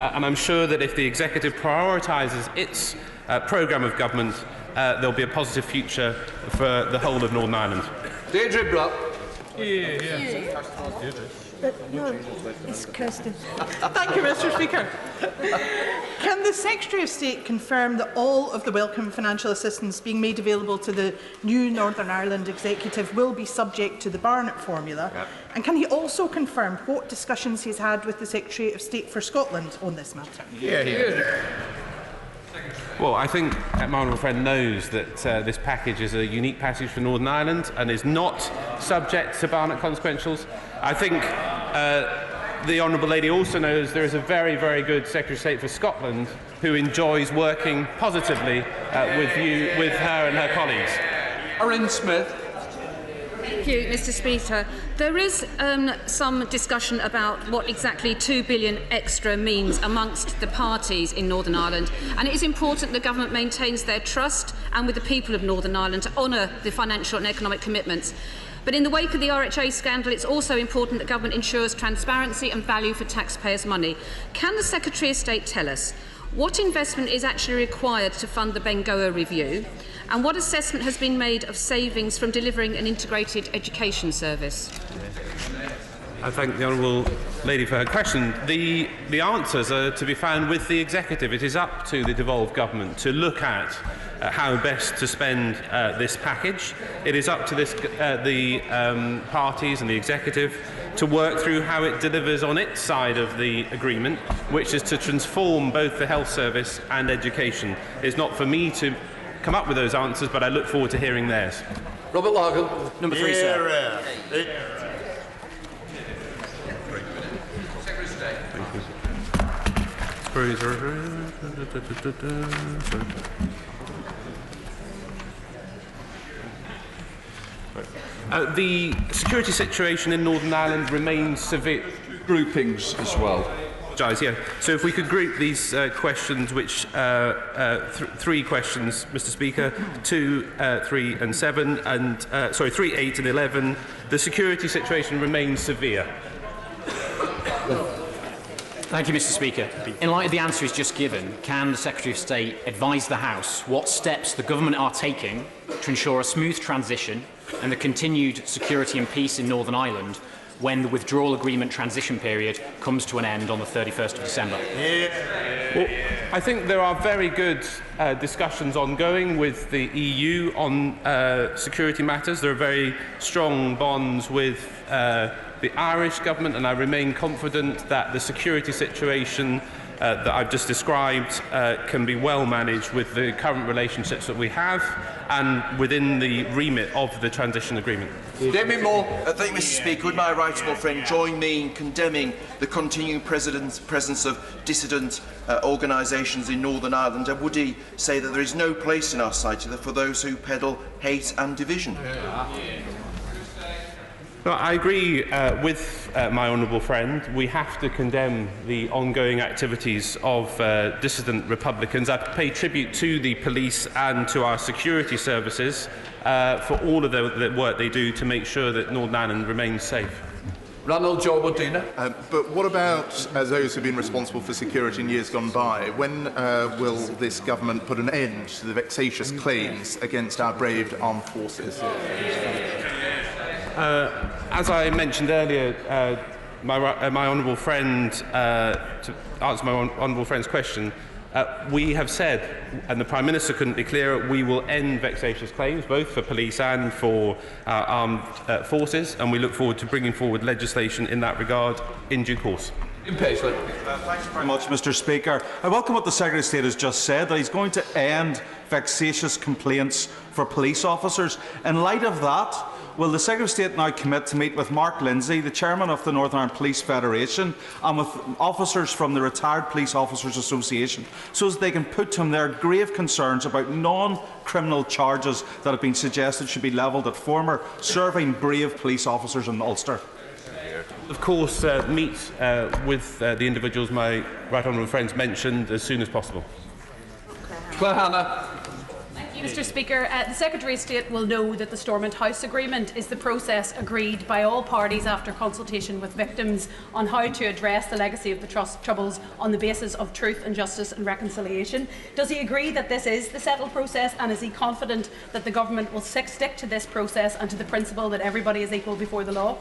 And I'm sure that if the Executive prioritises its programme of government, there'll be a positive future for the whole of Northern Ireland. Deirdre Bruck. No, it's Kirsten. Thank you, Mr. Speaker. Can the Secretary of State confirm that all of the welcome financial assistance being made available to the new Northern Ireland Executive will be subject to the Barnett formula? Yep. And can he also confirm what discussions he's had with the Secretary of State for Scotland on this matter? Well, I think my honourable friend knows that this package is a unique package for Northern Ireland and is not subject to Barnett consequentials. I think the honourable lady also knows there is a very, very good Secretary of State for Scotland who enjoys working positively with her and her colleagues. Erin Smith. Thank you, Mr. Speaker. There is some discussion about what exactly £2 billion extra means amongst the parties in Northern Ireland, and it is important the government maintains their trust and with the people of Northern Ireland to honour the financial and economic commitments. But in the wake of the RHA scandal, it's also important that government ensures transparency and value for taxpayers' money. Can the Secretary of State tell us what investment is actually required to fund the Bengoa review, and what assessment has been made of savings from delivering an integrated education service? I thank the honourable lady for her question. The answers are to be found with the Executive. It is up to the devolved government to look at how best to spend this package. It is up to the parties and the Executive to work through how it delivers on its side of the agreement, which is to transform both the health service and education. It's not for me to come up with those answers, but I look forward to hearing theirs. Robert Larkin. Number 3, sir. The security situation in Northern Ireland remains severe. Groupings as well. Yeah. So if we could group these questions, which three questions, Mr. Speaker, 2, 3 and 7, and 3, 8 and 11. The security situation remains severe. Thank you, Mr. Speaker. In light of the answer he's just given, can the Secretary of State advise the House what steps the government are taking to ensure a smooth transition and the continued security and peace in Northern Ireland when the withdrawal agreement transition period comes to an end on the 31st of December? Well, I think there are very good discussions ongoing with the EU on security matters. There are very strong bonds with the Irish government, and I remain confident that the security situation that I've just described can be well managed with the current relationships that we have and within the remit of the transition agreement. David Moore. Thank you, Mr. Speaker. Would my right honourable friend join me in condemning the continuing presence of dissident organisations in Northern Ireland? And would he say that there is no place in our society for those who peddle hate and division? Well, I agree with my honourable friend. We have to condemn the ongoing activities of dissident Republicans. I pay tribute to the police and to our security services for all of the work they do to make sure that Northern Ireland remains safe. Ronald Jobodina. But what about those who have been responsible for security in years gone by? When will this government put an end to the vexatious claims against our braved armed forces? As I mentioned earlier, my honourable friend, to answer my honourable friend's question, we have said, and the Prime Minister couldn't be clearer, we will end vexatious claims, both for police and for our armed forces, and we look forward to bringing forward legislation in that regard in due course. Thanks very much, Mr. Speaker. I welcome what the Secretary of State has just said, that he's going to end vexatious complaints for police officers. In light of that, will the Secretary of State now commit to meet with Mark Lindsay, the Chairman of the Northern Ireland Police Federation, and with officers from the Retired Police Officers Association, so that they can put to him their grave concerns about non-criminal charges that have been suggested should be levelled at former serving brave police officers in Ulster? Of course, meet with the individuals my right honourable friends mentioned as soon as possible. Claire Hanna. Thank Mr. Speaker, the Secretary of State will know that the Stormont House Agreement is the process agreed by all parties after consultation with victims on how to address the legacy of the Trust troubles on the basis of truth and justice and reconciliation. Does he agree that this is the settled process, and is he confident that the Government will stick to this process and to the principle that everybody is equal before the law?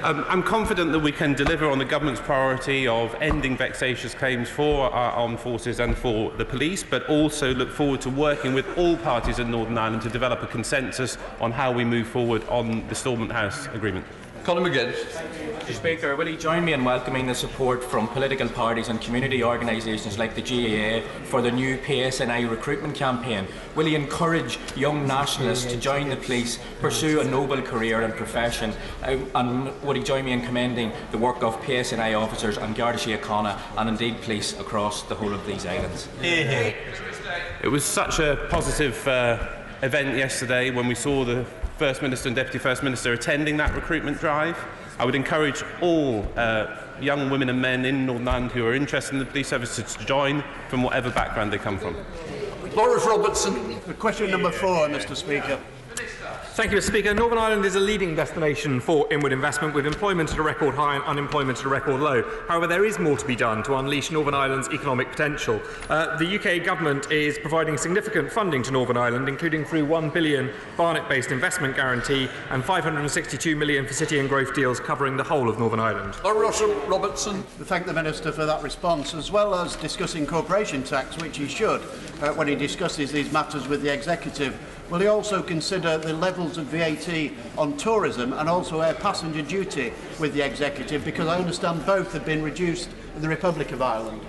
I'm confident that we can deliver on the Government's priority of ending vexatious claims for our armed forces and for the police, but also look forward to working with all parties in Northern Ireland to develop a consensus on how we move forward on the Stormont House Agreement. Conor McGinn. Mr. Speaker, will he join me in welcoming the support from political parties and community organisations like the GAA for the new PSNI recruitment campaign? Will he encourage young nationalists to join the police, pursue a noble career and profession? And would he join me in commending the work of PSNI officers and Garda Síochána and indeed police across the whole of these islands? It was such a positive event yesterday when we saw the First Minister and Deputy First Minister attending that recruitment drive. I would encourage all young women and men in Northern Ireland who are interested in the police service to join from whatever background they come from. Boris Robertson. Question number 4, Mr. Speaker. Thank you, Mr. Speaker. Northern Ireland is a leading destination for inward investment, with employment at a record high and unemployment at a record low. However, there is more to be done to unleash Northern Ireland's economic potential. The UK Government is providing significant funding to Northern Ireland, including through £1 billion Barnet-based investment guarantee and £562 million for city and growth deals covering the whole of Northern Ireland. Russell Robertson. We thank the Minister for that response, as well as discussing corporation tax, which he should, when he discusses these matters with the Executive. Will he also consider the levels of VAT on tourism and also air passenger duty with the Executive, because I understand both have been reduced in the Republic of Ireland?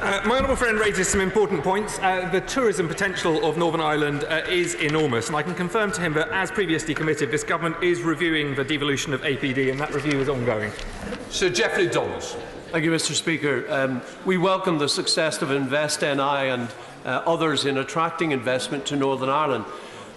My honourable friend raises some important points. The tourism potential of Northern Ireland is enormous, and I can confirm to him that, as previously committed, this Government is reviewing the devolution of APD, and that review is ongoing. Sir Geoffrey Donnells. Thank you, Mr. Speaker. We welcome the success of InvestNI and others in attracting investment to Northern Ireland.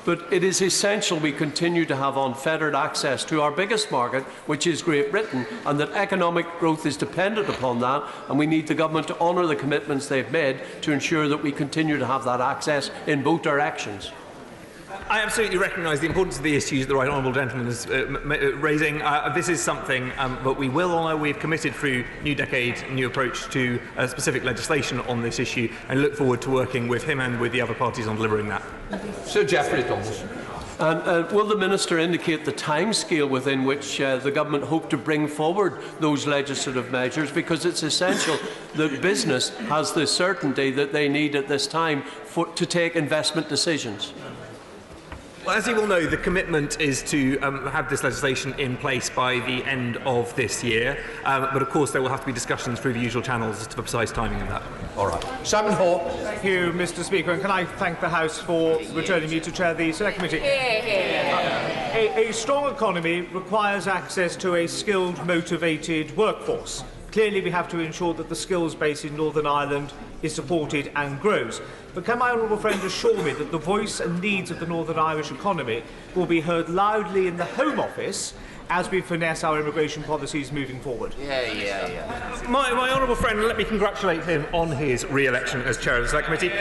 But it is essential we continue to have unfettered access to our biggest market, which is Great Britain, and that economic growth is dependent upon that, and we need the Government to honour the commitments they've made to ensure that we continue to have that access in both directions. I absolutely recognise the importance of the issues the right honourable gentleman is raising. This is something that we will honour. We have committed through New Decade, New Approach to specific legislation on this issue, and look forward to working with him and with the other parties on delivering that. Sir Geoffrey Donnells. And will the Minister indicate the timescale within which the Government hope to bring forward those legislative measures? Because it's essential that business has the certainty that they need at this time to take investment decisions. Well, as you will know, the commitment is to have this legislation in place by the end of this year. But of course, there will have to be discussions through the usual channels as to the precise timing of that. All right. Simon Hall. Thank you, Mr. Speaker. And can I thank the House for returning me to chair the Select Committee? A strong economy requires access to a skilled, motivated workforce. Clearly, we have to ensure that the skills base in Northern Ireland is supported and grows. But can my honourable friend assure me that the voice and needs of the Northern Irish economy will be heard loudly in the Home Office as we finesse our immigration policies moving forward? My honourable friend, let me congratulate him on his re-election as chair of the Select Committee.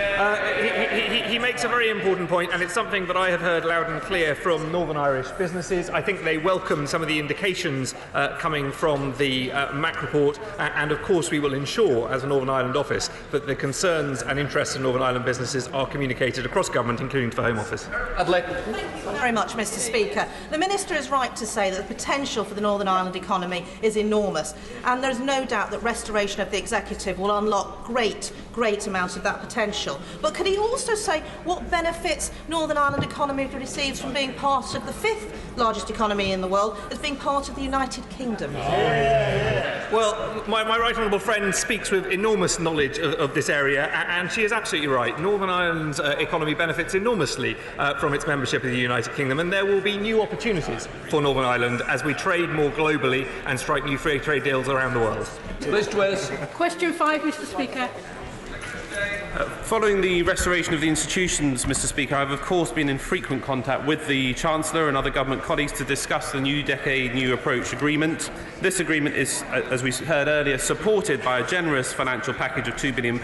He makes a very important point, and it's something that I have heard loud and clear from Northern Irish businesses. I think they welcome some of the indications coming from the MAC report, and of course we will ensure, as a Northern Ireland office, that the concerns and interests of Northern Ireland businesses are communicated across government, including to the Home Office. Thank you very much, Mr. Speaker. The Minister is right to say that the potential for the Northern Ireland economy is enormous, and there is no doubt that restoration of the Executive will unlock great amounts of that potential. But could he also say what benefits Northern Ireland economy receives from being part of the 5th largest economy in the world as being part of the United Kingdom? Well, my right honourable friend speaks with enormous knowledge of this area, and she is absolutely right. Northern Ireland's economy benefits enormously from its membership of the United Kingdom, and there will be new opportunities for Northern Ireland as we trade more globally and strike new free trade deals around the world. Liz Twers. Question 5, Mr. Speaker. Following the restoration of the institutions, Mr Speaker, I have of course been in frequent contact with the Chancellor and other government colleagues to discuss the New Decade New Approach agreement. This agreement is, as we heard earlier, supported by a generous financial package of £2 billion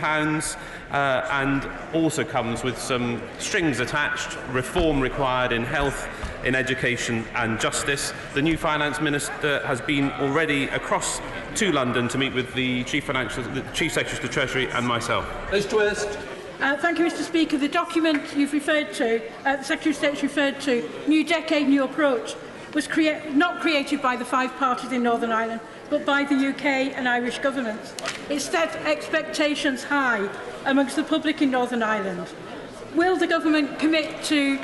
and also comes with some strings attached, reform required in health, in education and justice. The new Finance Minister has been already across to London to meet with the Chief Secretary of the Treasury and myself. Thank you, Mr Speaker. The document you've referred to, the Secretary of State's referred to, New Decade, New Approach, was not created by the 5 parties in Northern Ireland, but by the UK and Irish governments. It set expectations high amongst the public in Northern Ireland. Will the government commit to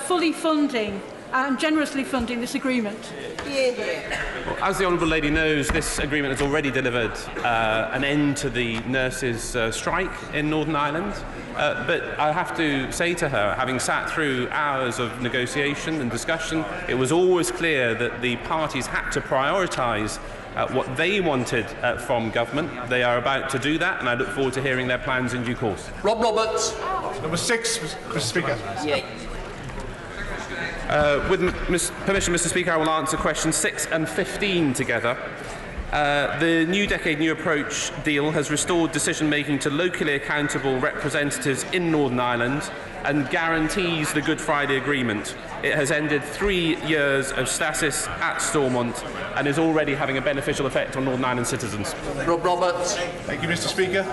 fully funding and generously funding this agreement? Well, as the Honourable Lady knows, this agreement has already delivered an end to the nurses' strike in Northern Ireland. But I have to say to her, having sat through hours of negotiation and discussion, it was always clear that the parties had to prioritise what they wanted from government. They are about to do that, and I look forward to hearing their plans in due course. Rob Roberts. Number 6, Mr Speaker. With permission, Mr Speaker, I will answer questions 6 and 15 together. The New Decade New Approach deal has restored decision-making to locally accountable representatives in Northern Ireland and guarantees the Good Friday Agreement. It has ended 3 years of stasis at Stormont and is already having a beneficial effect on Northern Ireland citizens. Rob Roberts. Thank you, Mr Speaker.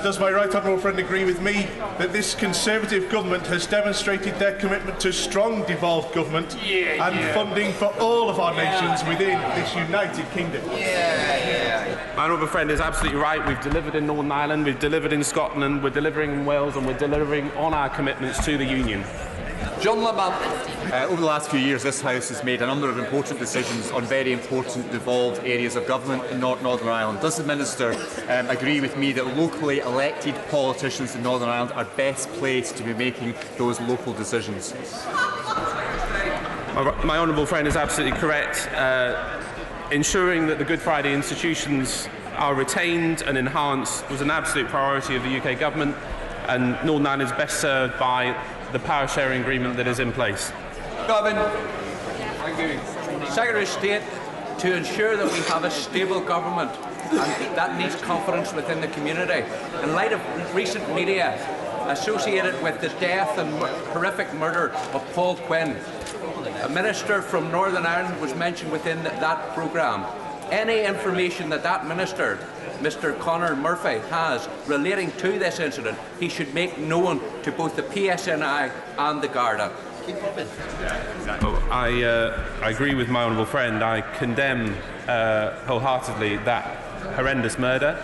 Does my right honourable friend agree with me that this Conservative government has demonstrated their commitment to strong devolved government and funding for all of our nations within this United Kingdom? My honourable friend is absolutely right. We've delivered in Northern Ireland, we've delivered in Scotland, we're delivering in Wales, and we're delivering on our commitments to the Union. John Lamont. Over the last few years, this House has made a number of important decisions on very important devolved areas of government in Northern Ireland. Does the Minister agree with me that locally elected politicians in Northern Ireland are best placed to be making those local decisions? My honourable friend is absolutely correct. Ensuring that the Good Friday institutions are retained and enhanced was an absolute priority of the UK government, and Northern Ireland is best served by the power sharing agreement that is in place. Gavin. Thank you. Secretary of State, to ensure that we have a stable government, and that needs confidence within the community. In light of recent media associated with the death and horrific murder of Paul Quinn, a minister from Northern Ireland was mentioned within that programme. Any information that Minister, Mr Conor Murphy, has relating to this incident, he should make known to both the PSNI and the Garda. I agree with my honourable friend. I condemn wholeheartedly that horrendous murder.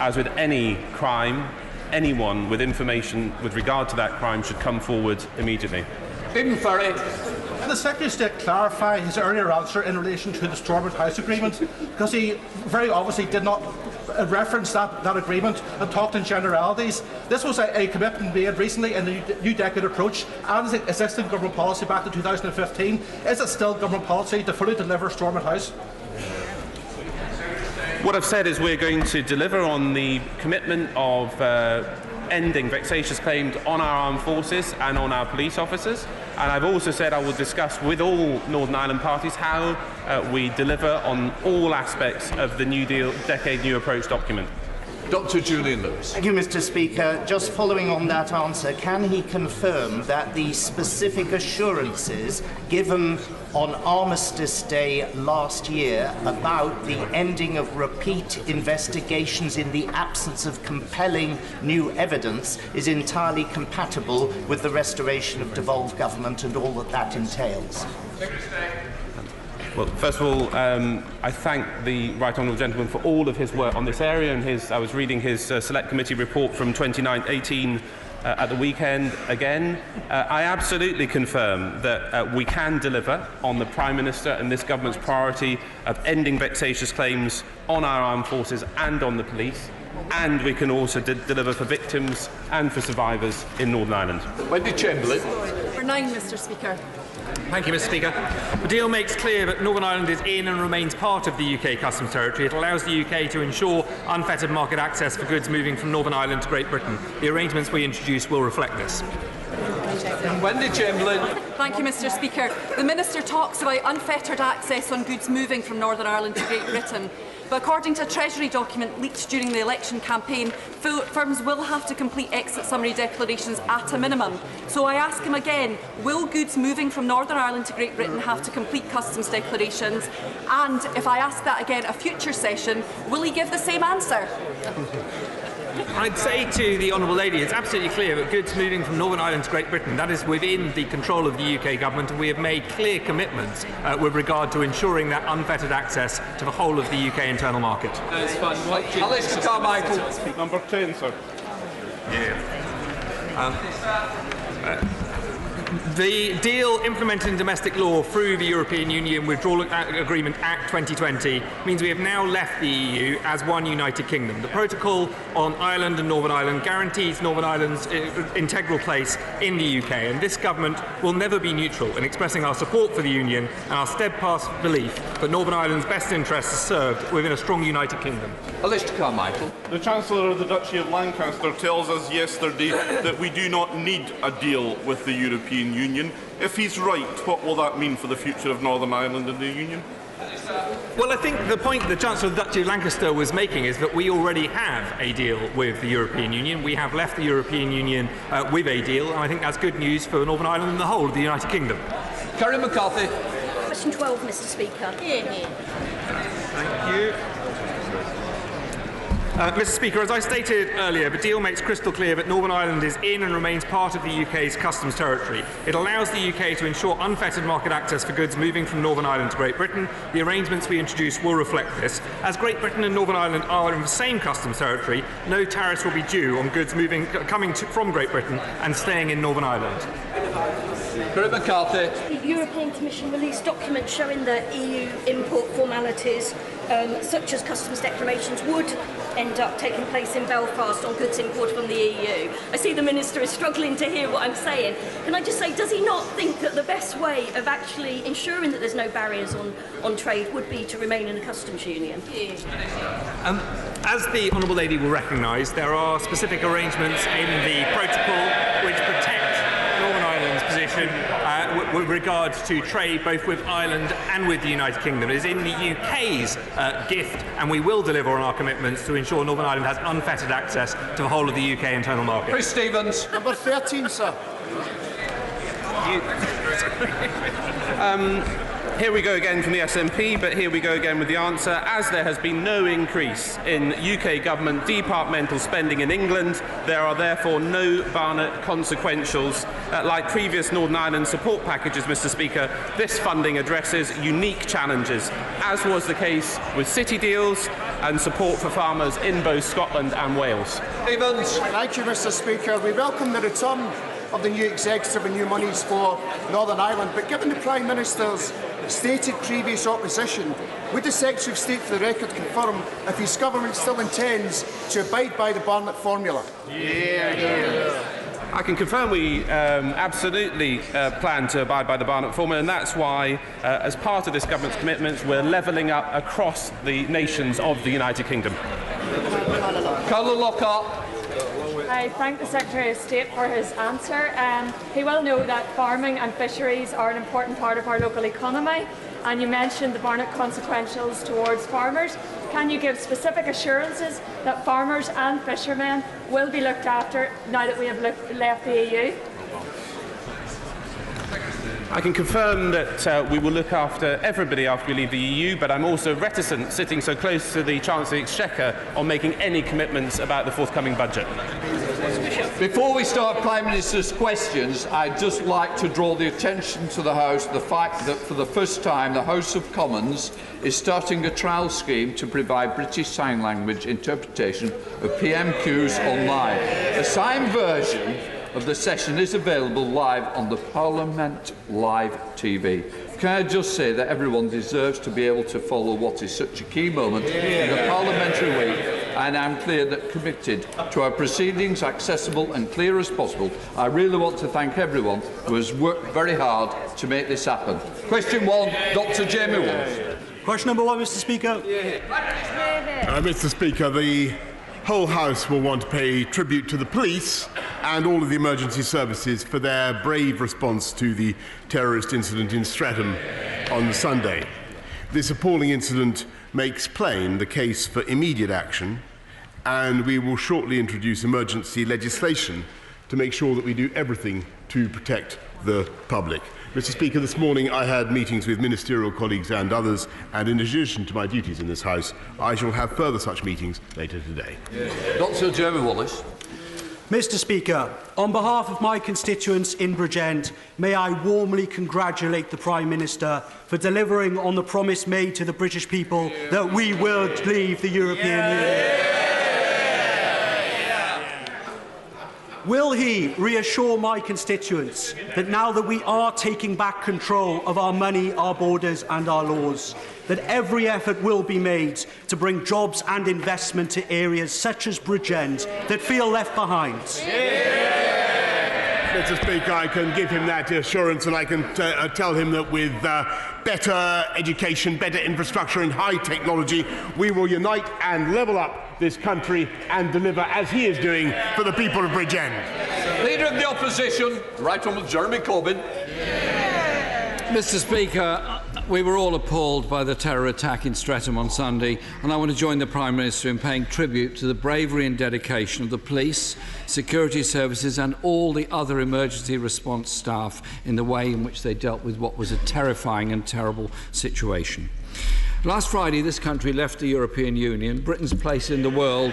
As with any crime, anyone with information with regard to that crime should come forward immediately. Stephen Ferry. Can the Secretary of State clarify his earlier answer in relation to the Stormont House agreement? Because he very obviously did not reference that agreement and talked in generalities. This was a commitment made recently in the New Decade Approach and existing government policy back in 2015. Is it still government policy to fully deliver Stormont House? What I've said is we're going to deliver on the commitment of ending vexatious claims on our armed forces and on our police officers. And I've also said I will discuss with all Northern Ireland parties how we deliver on all aspects of the New Decade New Approach document. Dr Julian Lewis. Thank you, Mr Speaker. Just following on that answer, can he confirm that the specific assurances given on Armistice Day last year about the ending of repeat investigations in the absence of compelling new evidence is entirely compatible with the restoration of devolved government and all that entails? Well, first of all, I thank the Right Honourable Gentleman for all of his work on this area, and I was reading his Select Committee report from 2018 at the weekend again. I absolutely confirm that we can deliver on the Prime Minister and this government's priority of ending vexatious claims on our armed forces and on the police, and we can also deliver for victims and for survivors in Northern Ireland. Wendy Chamberlain. Number 9, Mr Speaker. Thank you, Mr. Speaker. The deal makes clear that Northern Ireland is in and remains part of the UK customs territory. It allows the UK to ensure unfettered market access for goods moving from Northern Ireland to Great Britain. The arrangements we introduce will reflect this. Wendy Chamberlain. Thank you, Mr. Speaker. The Minister talks about unfettered access on goods moving from Northern Ireland to Great Britain. But according to a Treasury document leaked during the election campaign, firms will have to complete exit summary declarations at a minimum. So I ask him again, will goods moving from Northern Ireland to Great Britain have to complete customs declarations? And if I ask that again at a future session, will he give the same answer? I'd say to the Honourable Lady, it's absolutely clear that goods moving from Northern Ireland to Great Britain, that is within the control of the UK government, and we have made clear commitments with regard to ensuring that unfettered access to the whole of the UK internal market. Alistair Carmichael. Number 10, sir. The deal implemented in domestic law through the European Union Withdrawal Agreement Act 2020 means we have now left the EU as one United Kingdom. The protocol on Ireland and Northern Ireland guarantees Northern Ireland's integral place in the UK, and this government will never be neutral in expressing our support for the Union and our steadfast belief that Northern Ireland's best interests are served within a strong United Kingdom. Alistair Carmichael. The Chancellor of the Duchy of Lancaster tells us yesterday that we do not need a deal with the European Union. If he's right, what will that mean for the future of Northern Ireland and the Union? Well, I think the point the Chancellor of the Duchy of Lancaster was making is that we already have a deal with the European Union. We have left the European Union with a deal, and I think that's good news for Northern Ireland and the whole of the United Kingdom. Karen McCarthy. Question 12, Mr. Speaker. Thank you. Mr. Speaker, as I stated earlier, the deal makes crystal clear that Northern Ireland is in and remains part of the UK's customs territory. It allows the UK to ensure unfettered market access for goods moving from Northern Ireland to Great Britain. The arrangements we introduce will reflect this. As Great Britain and Northern Ireland are in the same customs territory, no tariffs will be due on goods coming from Great Britain and staying in Northern Ireland. Karen McCarthy. The European Commission released documents showing that EU import formalities, such as customs declarations, would end up taking place in Belfast on goods imported from the EU. I see the Minister is struggling to hear what I'm saying. Can I just say, does he not think that the best way of actually ensuring that there's no barriers on trade would be to remain in a customs union? As the Honourable Lady will recognise, there are specific arrangements in the protocol which protect Northern Ireland's position with regard to trade both with Ireland and with the United Kingdom. It is in the UK's gift, and we will deliver on our commitments to ensure Northern Ireland has unfettered access to the whole of the UK internal market. Chris Stevens. Number 13, sir. Here we go again from the SNP, but here we go again with the answer. As there has been no increase in UK government departmental spending in England, there are therefore no Barnett consequentials. Like previous Northern Ireland support packages, Mr. Speaker, this funding addresses unique challenges, as was the case with city deals and support for farmers in both Scotland and Wales. Stevens. Thank you, Mr. Speaker. We welcome the return of the new executive and new monies for Northern Ireland, but given the Prime Minister's stated previous opposition, would the Secretary of State for the record confirm if his government still intends to abide by the Barnett formula? I can confirm we absolutely plan to abide by the Barnett formula, and that's why, as part of this government's commitments, we're levelling up across the nations of the United Kingdom. Colin Lockhart. I thank the Secretary of State for his answer. He will know that farming and fisheries are an important part of our local economy, and you mentioned the Barnett consequentials towards farmers. Can you give specific assurances that farmers and fishermen will be looked after now that we have left the EU? I can confirm that we will look after everybody after we leave the EU, but I'm also reticent, sitting so close to the Chancellor of the Exchequer, on making any commitments about the forthcoming budget. Before we start Prime Minister's questions, I'd just like to draw the attention to the House to the fact that for the first time the House of Commons is starting a trial scheme to provide British Sign Language interpretation of PMQs online. A signed version of the session is available live on the Parliament Live TV. Can I just say that everyone deserves to be able to follow what is such a key moment in the parliamentary week, and I'm committed to our proceedings accessible and clear as possible. I really want to thank everyone who has worked very hard to make this happen. Question 1, Dr. Jamie Wallace. Question number 1, Mr. Speaker. Mr. Speaker, the whole House will want to pay tribute to the police and all of the emergency services for their brave response to the terrorist incident in Streatham on Sunday. This appalling incident makes plain the case for immediate action, and we will shortly introduce emergency legislation to make sure that we do everything to protect the public. Mr. Speaker, this morning I had meetings with ministerial colleagues and others, and in addition to my duties in this House, I shall have further such meetings later today. Dr. Jeremy Wallace. Mr. Speaker, on behalf of my constituents in Bridgend, may I warmly congratulate the Prime Minister for delivering on the promise made to the British people that we will leave the European Union. Will he reassure my constituents that now that we are taking back control of our money, our borders and our laws, that every effort will be made to bring jobs and investment to areas such as Bridgend that feel left behind? Mr. Speaker, I can give him that assurance, and I can tell him that with better education, better infrastructure and high technology, we will unite and level up this country and deliver, as he is doing, for the people of Bridgend. Leader of the Opposition, Right Honourable Jeremy Corbyn. Mr. Speaker, we were all appalled by the terror attack in Streatham on Sunday, and I want to join the Prime Minister in paying tribute to the bravery and dedication of the police, security services and all the other emergency response staff in the way in which they dealt with what was a terrifying and terrible situation. Last Friday, this country left the European Union. Britain's place in the world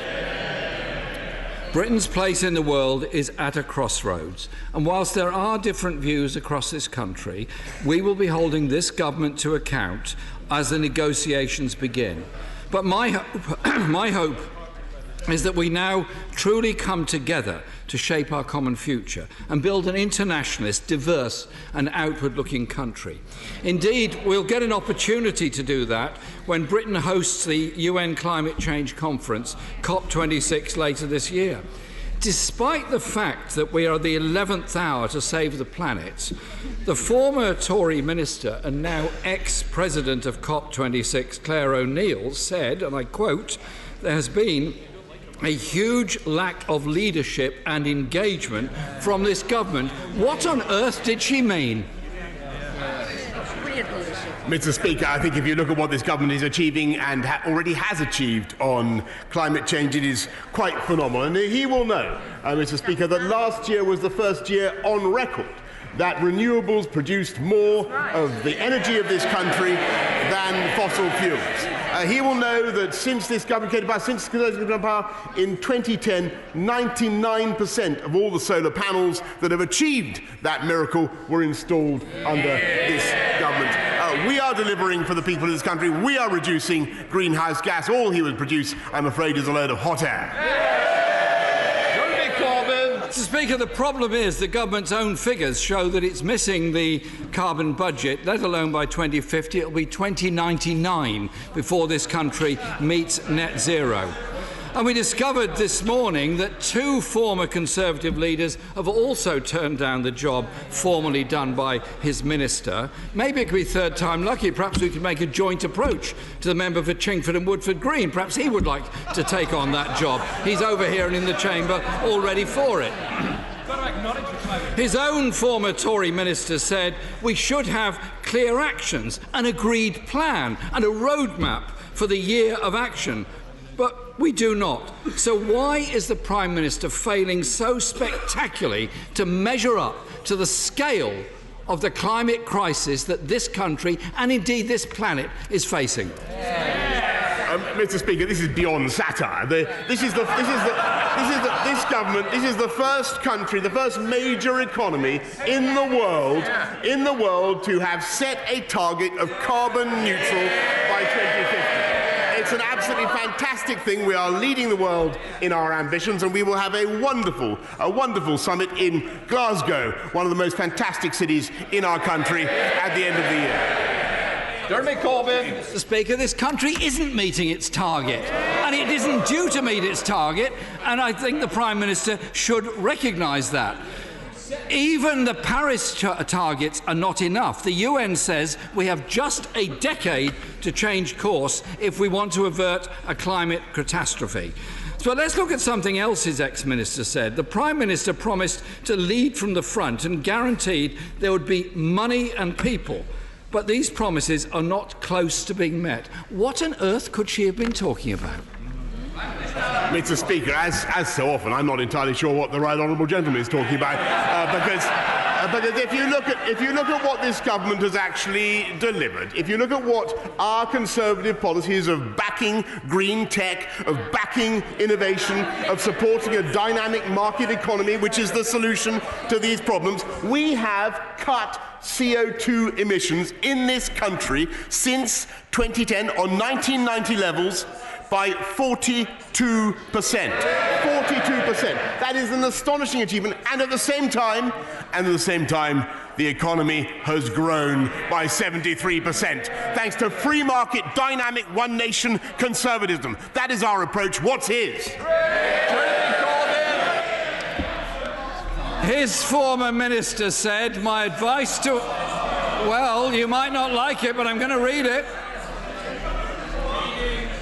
is at a crossroads, and whilst there are different views across this country, we will be holding this government to account as the negotiations begin. But my hope is that we now truly come together to shape our common future and build an internationalist, diverse and outward-looking country. Indeed, we'll get an opportunity to do that when Britain hosts the UN Climate Change Conference, COP26, later this year. Despite the fact that we are the 11th hour to save the planet, the former Tory minister and now ex-president of COP26, Claire O'Neill, said, and I quote, "There has been a huge lack of leadership and engagement from this government." What on earth did she mean? Mr. Speaker, I think if you look at what this government is achieving and already has achieved on climate change, it is quite phenomenal. And he will know, Mr. Speaker, that last year was the first year on record that renewables produced more of the energy of this country than fossil fuels. He will know that since this government came to power, in 2010, 99% of all the solar panels that have achieved that miracle were installed under this government. We are delivering for the people of this country. We are reducing greenhouse gas. All he would produce, I'm afraid, is a load of hot air. Mr. Speaker, the problem is the government's own figures show that it's missing the carbon budget, let alone by 2050. It will be 2099 before this country meets net zero. And we discovered this morning that two former Conservative leaders have also turned down the job formerly done by his minister. Maybe it could be third time lucky. Perhaps we could make a joint approach to the member for Chingford and Woodford Green. Perhaps he would like to take on that job. He's over here and in the chamber all ready for it. His own former Tory minister said we should have clear actions, an agreed plan and a roadmap for the year of action. But we do not. So why is the Prime Minister failing so spectacularly to measure up to the scale of the climate crisis that this country and indeed this planet is facing? Mr. Speaker, this is beyond satire. This is the first country, the first major economy in the world to have set a target of carbon neutral by 2050. It's an absolutely fantastic thing. We are leading the world in our ambitions, and we will have a wonderful summit in Glasgow, one of the most fantastic cities in our country, at the end of the year. Jeremy Corbyn. Mr. Speaker, this country isn't meeting its target. And and it isn't due to meet its target, and I think the Prime Minister should recognise that. Even the Paris targets are not enough. The UN says we have just a decade to change course if we want to avert a climate catastrophe. So let's look at something else his ex-minister said. The Prime Minister promised to lead from the front and guaranteed there would be money and people. But these promises are not close to being met. What on earth could she have been talking about? Mr. Speaker, as so often, I'm not entirely sure what the right honourable gentleman is talking about, because if you look at what this government has actually delivered, if you look at what our Conservative policies of backing green tech, of backing innovation, of supporting a dynamic market economy, which is the solution to these problems, we have cut CO2 emissions in this country since 2010 on 1990 levels by 42%. 42%. That is an astonishing achievement, and at the same time, the economy has grown by 73%, thanks to free market, dynamic, one nation conservatism. That is our approach. What's his? His former minister said, my advice to... Well, you might not like it, but I'm going to read it.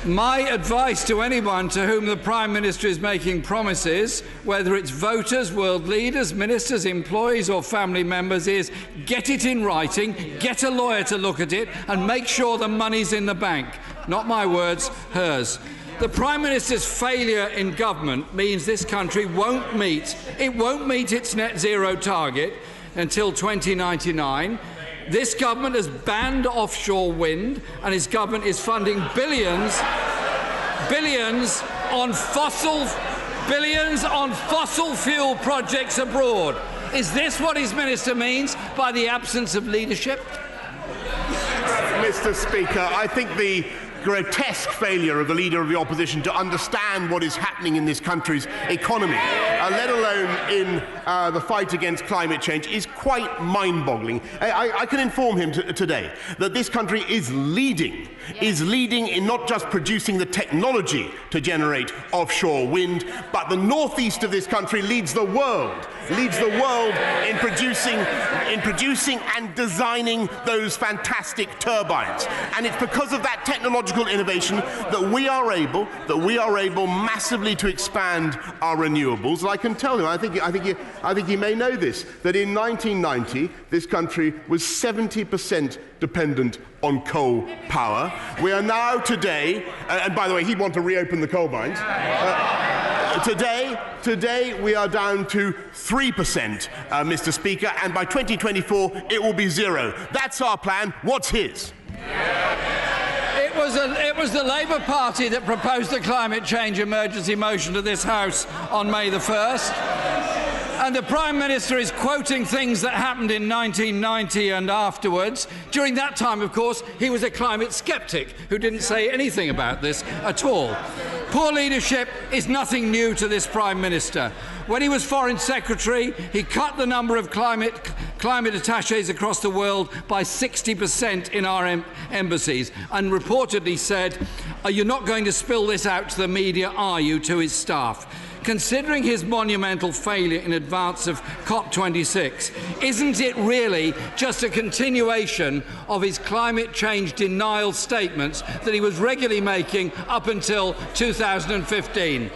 My advice to anyone to whom the Prime Minister is making promises, whether it's voters, world leaders, ministers, employees or family members, is get it in writing, get a lawyer to look at it and make sure the money's in the bank. Not my words, hers. The Prime Minister's failure in government means this country won't meet its net zero target until 2099. This government has banned offshore wind, and his government is funding billions on fossil fuel projects abroad. Is this what his minister means by the absence of leadership? Mr. Speaker, I think the grotesque failure of the Leader of the Opposition to understand what is happening in this country's economy, let alone in the fight against climate change, is quite mind-boggling. I can inform him today that this country is leading in not just producing the technology to generate offshore wind, but the northeast of this country leads the world in producing and designing those fantastic turbines. And it's because of that technological innovation that we are able massively to expand our renewables. And I can tell you, I think you may know this, that in 1990 this country was 70% dependent on coal power. We are now today, and by the way, he'd want to reopen the coal mines. Today we are down to 3%, Mr. Speaker, and by 2024 it will be zero. That's our plan. What's his? It was the Labour Party that proposed the climate change emergency motion to this House on May the 1st. And the Prime Minister is quoting things that happened in 1990 and afterwards. During that time, of course, he was a climate sceptic who didn't say anything about this at all. Poor leadership is nothing new to this Prime Minister. When he was Foreign Secretary, he cut the number of climate attachés across the world by 60% in our embassies, and reportedly said, "You're not going to spill this out to the media, are you?" to his staff. Considering his monumental failure in advance of COP26, isn't it really just a continuation of his climate change denial statements that he was regularly making up until 2015?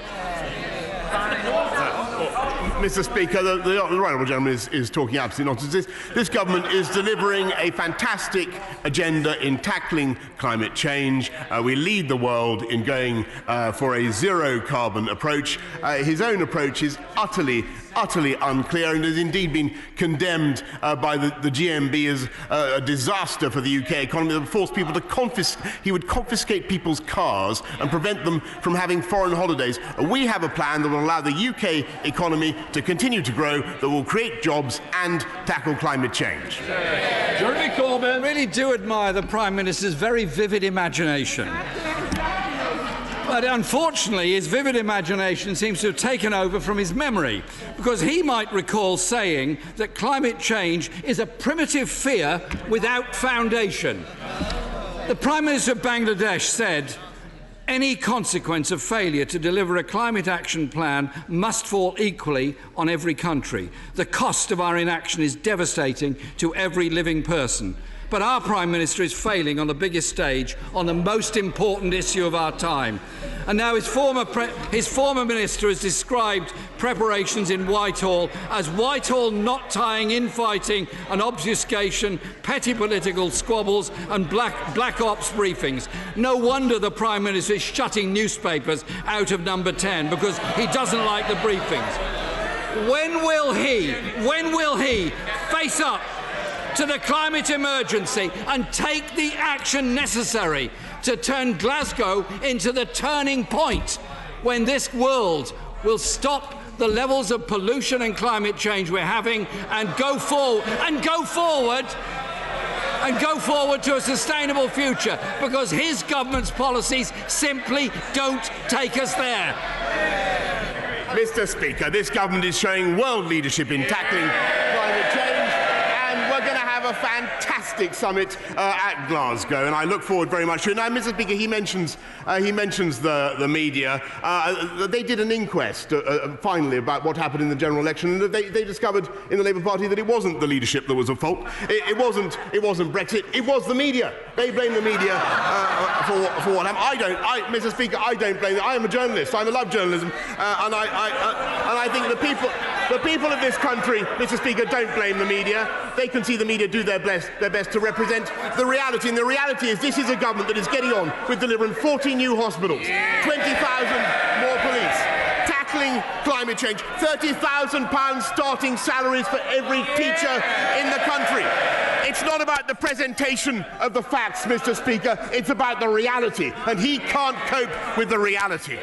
Mr. Speaker, the right honourable gentleman is talking absolute nonsense. This government is delivering a fantastic agenda in tackling climate change. We lead the world in going for a zero-carbon approach. His own approach is utterly unclear and has indeed been condemned by the GMB as a disaster for the UK economy that would force people to he would confiscate people's cars and prevent them from having foreign holidays. We have a plan that will allow the UK economy to continue to grow, that will create jobs and tackle climate change. Jeremy Corbyn. I really do admire the Prime Minister's very vivid imagination. But unfortunately, his vivid imagination seems to have taken over from his memory, because he might recall saying that climate change is a primitive fear without foundation. The Prime Minister of Bangladesh said, Any consequence of failure to deliver a climate action plan must fall equally on every country. The cost of our inaction is devastating to every living person. But our Prime Minister is failing on the biggest stage on the most important issue of our time. And now his former minister has described preparations in Whitehall as Whitehall not tying infighting and obfuscation, petty political squabbles and black ops briefings. No wonder the Prime Minister is shutting newspapers out of Number 10 because he doesn't like the briefings. When will he face up to the climate emergency and take the action necessary to turn Glasgow into the turning point when this world will stop the levels of pollution and climate change we're having and go forward to a sustainable future, because his government's policies simply don't take us there. Mr. Speaker, this government is showing world leadership in tackling climate change, and we're going to have a fantastic summit at Glasgow, and I look forward very much to it. Now, Mr. Speaker, he mentions the media. They did an inquest finally about what happened in the general election, and they discovered in the Labour Party that it wasn't the leadership that was at fault. It wasn't Brexit. It was the media. They blame the media for what happened. Mr. Speaker, I don't blame them. I am a journalist. I love journalism, and I think the people of this country, Mr. Speaker, don't blame the media. They can see the media do their best to represent the reality, and the reality is this is a government that is getting on with delivering 40 new hospitals, 20,000 more police, tackling climate change, £30,000 starting salaries for every teacher in the country. It's not about the presentation of the facts, Mr. Speaker, it's about the reality, and he can't cope with the reality.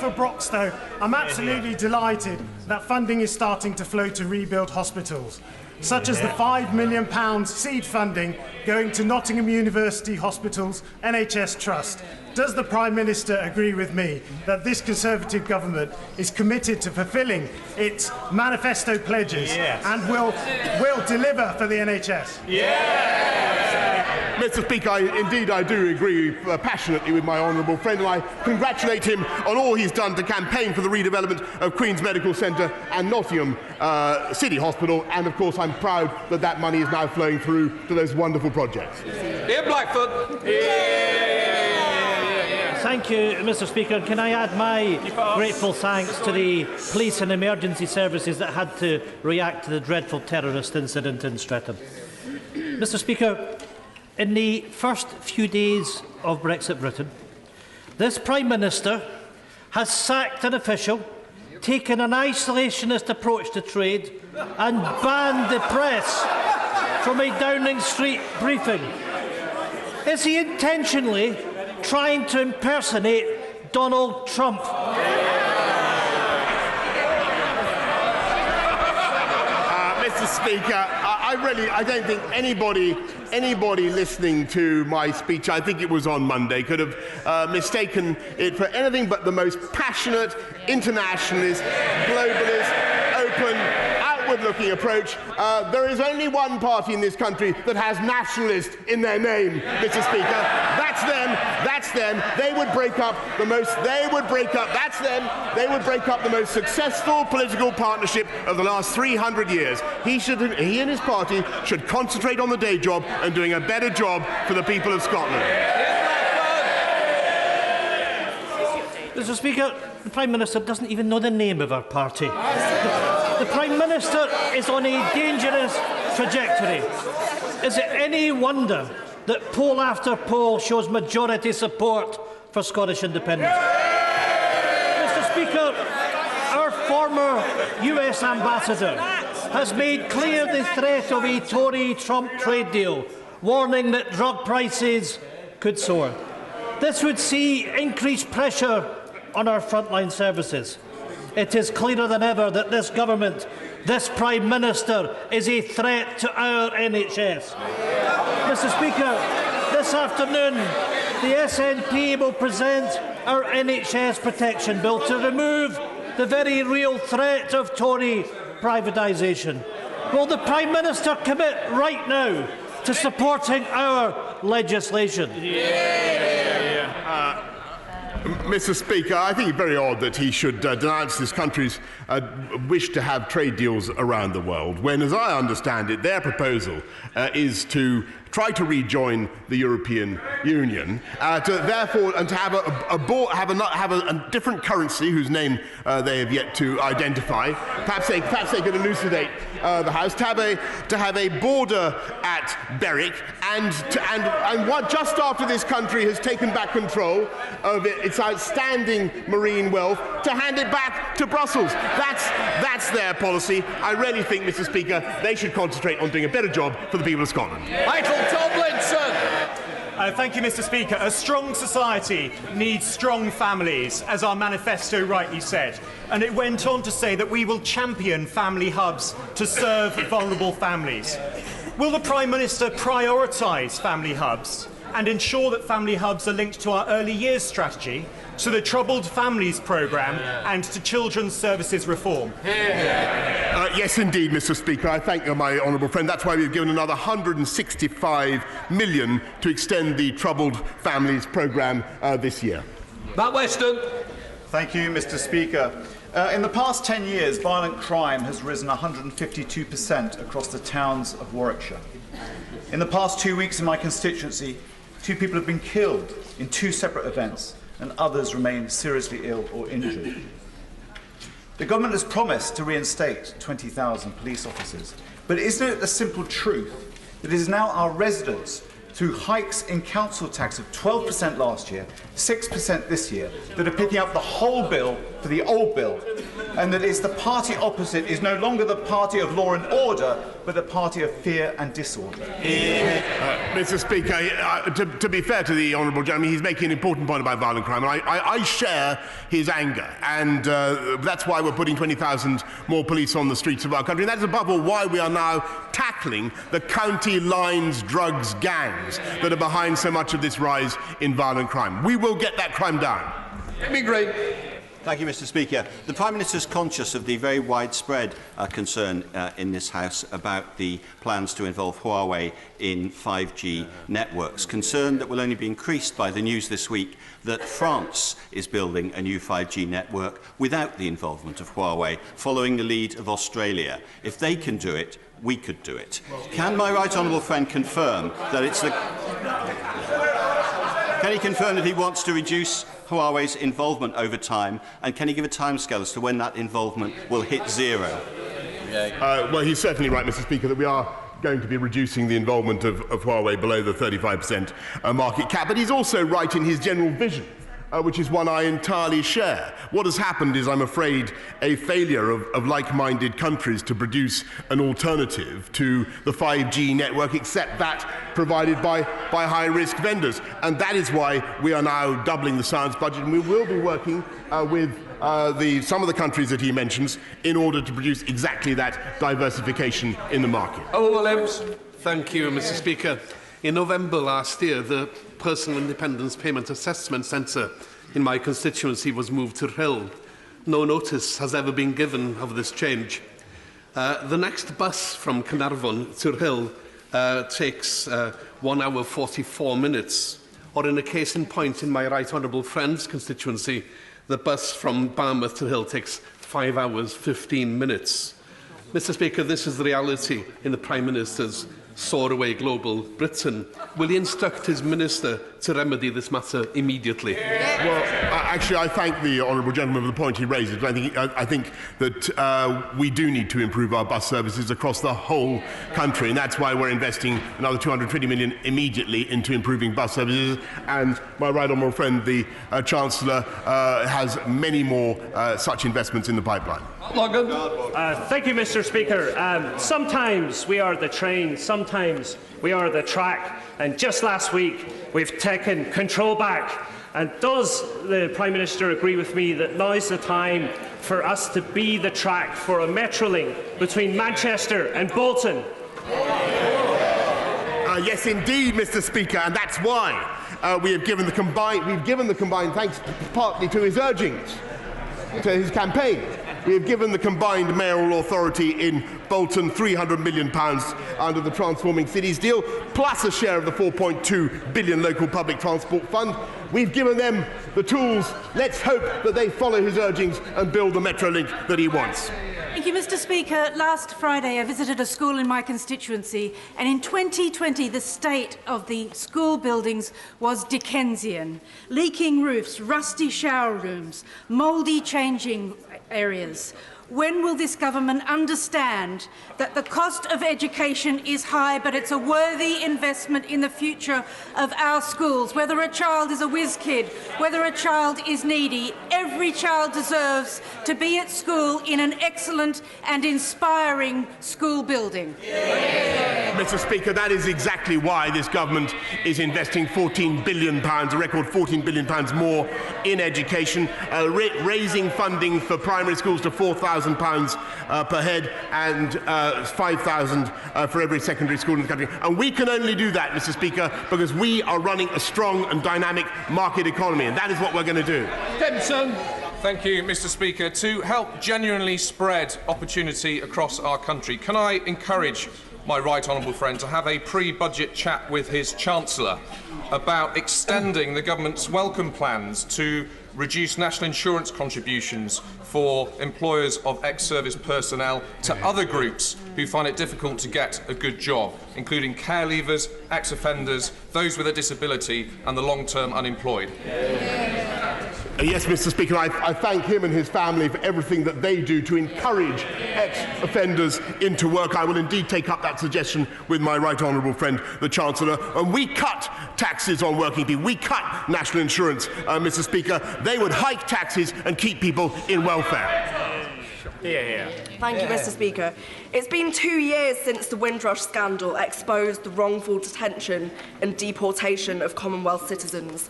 For Broxtowe, I'm absolutely delighted that funding is starting to flow to rebuild hospitals, such as the £5 million seed funding going to Nottingham University Hospitals NHS Trust. Does the Prime Minister agree with me that this Conservative government is committed to fulfilling its manifesto pledges and will deliver for the NHS? Mr. Speaker, indeed I do agree passionately with my honourable friend, and I congratulate him on all he's done to campaign for the redevelopment of Queen's Medical Centre and Nottingham City Hospital, and of course I'm proud that that money is now flowing through to those wonderful projects. Dear Blackfoot. Thank you, Mr. Speaker. Can I add my grateful thanks to the police and emergency services that had to react to the dreadful terrorist incident in Streatham. Mr. Speaker, in the first few days of Brexit Britain, this Prime Minister has sacked an official, taken an isolationist approach to trade and banned the press from a Downing Street briefing. Is he intentionally trying to impersonate Donald Trump? Mr. Speaker, I don't think anybody listening to my speech, I think it was on Monday, could have mistaken it for anything but the most passionate, internationalist, globalist, open, outward-looking approach. There is only one party in this country that has nationalist in their name, Mr. Speaker. That's them. That's them. They would break up the most. They would break up. That's them. They would break up the most successful political partnership of the last 300 years. He and his party should concentrate on the day job and doing a better job for the people of Scotland. Mr. Speaker, the Prime Minister doesn't even know the name of our party. The Prime Minister is on a dangerous trajectory. Is it any wonder that poll after poll shows majority support for Scottish independence? Mr. Speaker, our former US ambassador has made clear the threat of a Tory-Trump trade deal, warning that drug prices could soar. This would see increased pressure on our frontline services. It is clearer than ever that this government, this Prime Minister, is a threat to our NHS. Mr. Speaker, this afternoon the SNP will present our NHS protection bill to remove the very real threat of Tory privatisation. Will the Prime Minister commit right now to supporting our legislation? Mr. Speaker, I think it's very odd that he should denounce this country's wish to have trade deals around the world, when, as I understand it, their proposal is to try to rejoin the European Union, to have a different currency whose name they have yet to identify. Perhaps they could elucidate the House, to have a border at Berwick, and just after this country has taken back control of its outstanding marine wealth, to hand it back to Brussels. That's their policy. I really think, Mr. Speaker, they should concentrate on doing a better job for the people of Scotland. Thank you, Mr. Speaker. A strong society needs strong families, as our manifesto rightly said. And it went on to say that we will champion family hubs to serve vulnerable families. Will the Prime Minister prioritise family hubs and ensure that family hubs are linked to our early years strategy, to the Troubled Families programme and to children's services reform? Yes, indeed, Mr. Speaker. I thank my honourable friend. That's why we've given another £165 million to extend the Troubled Families programme this year. Matt Weston. Thank you, Mr. Speaker. In the past 10 years, violent crime has risen 152% across the towns of Warwickshire. In the past 2 weeks in my constituency, 2 people have been killed in 2 separate events, and others remain seriously ill or injured. The government has promised to reinstate 20,000 police officers, but isn't it the simple truth that it is now our residents, through hikes in council tax of 12% last year, 6% this year, that are picking up the whole bill for the old bill, and that it's the party opposite is no longer the party of law and order, but the party of fear and disorder? Mr. Speaker, to be fair to the honourable gentleman, he's making an important point about violent crime, and I share his anger, and that's why we're putting 20,000 more police on the streets of our country, and that's above all why we are now tackling the county lines drugs gangs that are behind so much of this rise in violent crime. We will get that crime down. Thank you, Mr. Speaker. The Prime Minister is conscious of the very widespread concern in this House about the plans to involve Huawei in 5G networks, concern that will only be increased by the news this week that France is building a new 5G network without the involvement of Huawei, following the lead of Australia. If they can do it, we could do it. Can my right honourable friend confirm that it's the... Can he confirm that he wants to reduce Huawei's involvement over time, and can he give a timescale as to when that involvement will hit zero? Well, he's certainly right, Mr. Speaker, that we are going to be reducing the involvement of Huawei below the 35% market cap, but he's also right in his general vision, which is one I entirely share. What has happened is, I'm afraid, a failure of like-minded countries to produce an alternative to the 5G network, except that provided by high-risk vendors. And that is why we are now doubling the science budget, and we will be working with some of the countries that he mentions in order to produce exactly that diversification in the market. Thank you, Mr. Speaker. In November last year, the Personal Independence Payment Assessment Centre in my constituency was moved to Rhyl. No notice has ever been given of this change. The next bus from Caernarfon to Rhyl takes 1 hour 44 minutes, or in a case in point in my right honourable friend's constituency, the bus from Barmouth to Rhyl takes 5 hours 15 minutes. Mr. Speaker, this is the reality in the Prime Minister's soar-away global Britain. Will he instruct his minister to remedy this matter immediately? Well, actually, I thank the honourable gentleman for the point he raises. I think that we do need to improve our bus services across the whole country, and that's why we're investing another £220 million immediately into improving bus services. And my right honourable friend, the Chancellor, has many more such investments in the pipeline. Thank you, Mr. Speaker. Sometimes we are the train, sometimes we are the track, and just last week we've taken control back. And does the Prime Minister agree with me that now is the time for us to be the track for a Metrolink between Manchester and Bolton? Yes, indeed, Mr. Speaker, and that's why we've given the combined thanks partly to his urgings, to his campaign. We have given the combined mayoral authority in Bolton £300 million under the Transforming Cities deal, plus a share of the £4.2 billion local public transport fund. We've given them the tools. Let's hope that they follow his urgings and build the Metrolink that he wants. Thank you, Mr. Speaker. Last Friday, I visited a school in my constituency, and in 2020, the state of the school buildings was Dickensian. Leaking roofs, rusty shower rooms, mouldy changing areas. When will this government understand that the cost of education is high, but it's a worthy investment in the future of our schools? Whether a child is a whiz kid, whether a child is needy, every child deserves to be at school in an excellent and inspiring school building. Mr. Speaker, that is exactly why this government is investing £14 billion, a record £14 billion more in education, raising funding for primary schools to £4,000 per head and £5,000 for every secondary school in the country. And we can only do that, Mr. Speaker, because we are running a strong and dynamic market economy, and that is what we're going to do. Dempson. Thank you, Mr. Speaker. To help genuinely spread opportunity across our country, can I encourage my right honourable friend to have a pre-budget chat with his Chancellor about extending the government's welcome plans to reduce national insurance contributions for employers of ex-service personnel to other groups who find it difficult to get a good job, including care leavers, ex-offenders, those with a disability and the long-term unemployed? Yes, Mr. Speaker, I thank him and his family for everything that they do to encourage ex-offenders into work. I will indeed take up that suggestion with my right honourable friend, the Chancellor. And we cut taxes on working people. We cut national insurance, Mr. Speaker. They would hike taxes and keep people in welfare. Thank you, Mr. Speaker. It's been 2 years since the Windrush scandal exposed the wrongful detention and deportation of Commonwealth citizens.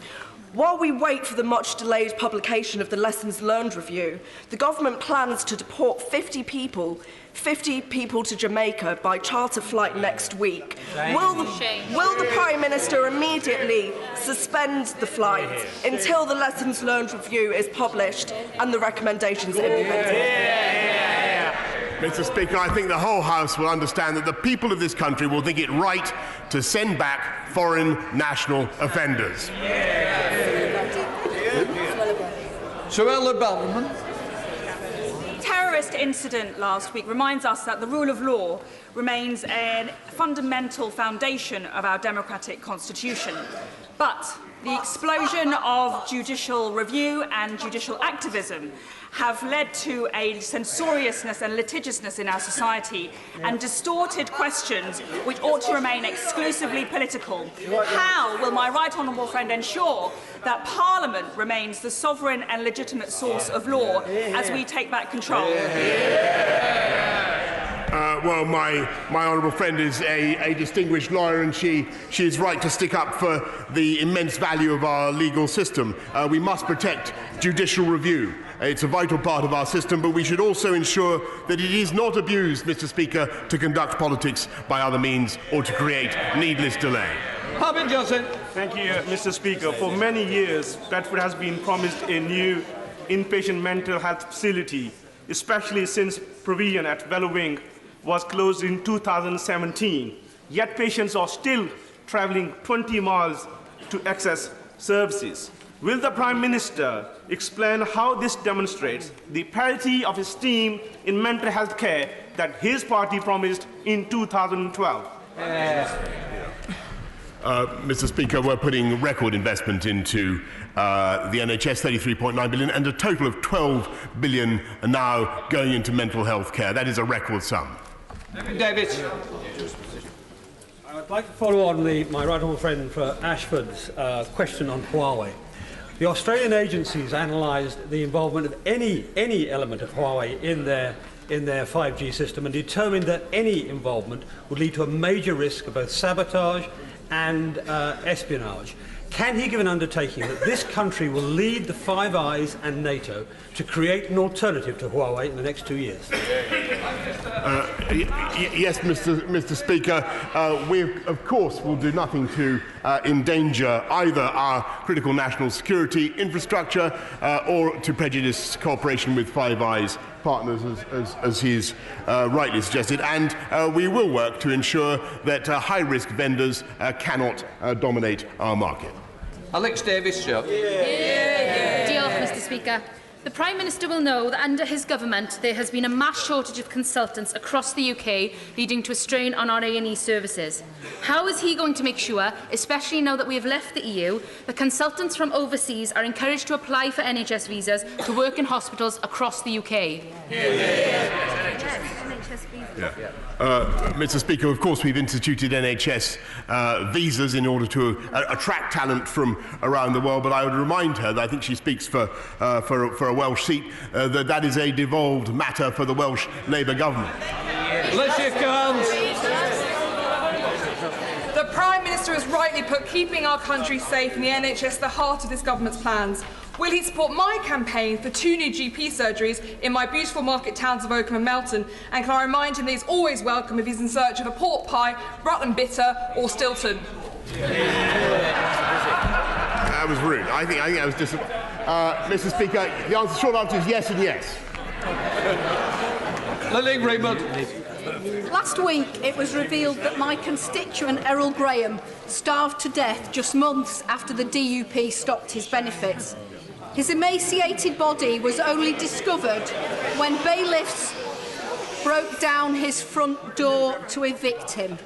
While we wait for the much-delayed publication of the Lessons Learned review, the government plans to deport 50 people to Jamaica by charter flight next week. Will the Prime Minister immediately suspend the flight until the Lessons Learned review is published and the recommendations implemented? Mr. Speaker, I think the whole House will understand that the people of this country will think it right to send back foreign national offenders. Suella Belman. Terrorist incident last week reminds us that the rule of law remains a fundamental foundation of our democratic constitution. But the explosion of judicial review and judicial activism have led to a censoriousness and litigiousness in our society and distorted questions which ought to remain exclusively political. How will my right honourable friend ensure that Parliament remains the sovereign and legitimate source of law as we take back control? Well, my honourable friend is a distinguished lawyer, and she is right to stick up for the immense value of our legal system. We must protect judicial review. It's a vital part of our system, but we should also ensure that it is not abused, Mr. Speaker, to conduct politics by other means or to create needless delay. Thank you, Mr. Speaker. For many years, Bedford has been promised a new inpatient mental health facility, especially since provision at Wellowing was closed in 2017. Yet patients are still travelling 20 miles to access services. Will the Prime Minister explain how this demonstrates the parity of esteem in mental health care that his party promised in 2012? Mr. Speaker, we're putting record investment into the NHS, £33.9 billion, and a total of £12 billion are now going into mental health care. That is a record sum. David. I'd like to follow on my right honourable friend for Ashford's question on Huawei. The Australian agencies analysed the involvement of any element of Huawei in their 5G system and determined that any involvement would lead to a major risk of both sabotage and espionage. Can he give an undertaking that this country will lead the Five Eyes and NATO to create an alternative to Huawei in the next 2 years? Yes, Mr. Speaker. We, of course, will do nothing to endanger either our critical national security infrastructure or to prejudice cooperation with Five Eyes partners, as he's rightly suggested. And we will work to ensure that high-risk vendors cannot dominate our market. Alex Davis, sir. Diolch, Mr. Speaker. The Prime Minister will know that under his government there has been a mass shortage of consultants across the UK, leading to a strain on our A&E services. How is he going to make sure, especially now that we have left the EU, that consultants from overseas are encouraged to apply for NHS visas to work in hospitals across the UK? Mr. Speaker, of course we've instituted NHS visas in order to attract talent from around the world, but I would remind her that I think she speaks for a Welsh seat, that is a devolved matter for the Welsh Labour government. The Prime Minister has rightly put keeping our country safe and the NHS at the heart of this government's plans. Will he support my campaign for 2 new GP surgeries in my beautiful market towns of Oakham and Melton? And can I remind him that he's always welcome if he's in search of a pork pie, Rutland Bitter or Stilton? That was rude. I think that was just... Mr. Speaker, the short answer is yes and yes. Last week, it was revealed that my constituent Errol Graham starved to death just months after the DUP stopped his benefits. His emaciated body was only discovered when bailiffs broke down his front door to evict him.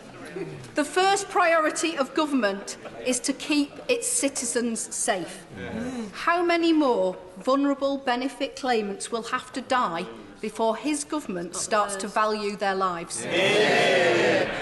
The first priority of government is to keep its citizens safe. How many more vulnerable benefit claimants will have to die before his government starts to value their lives?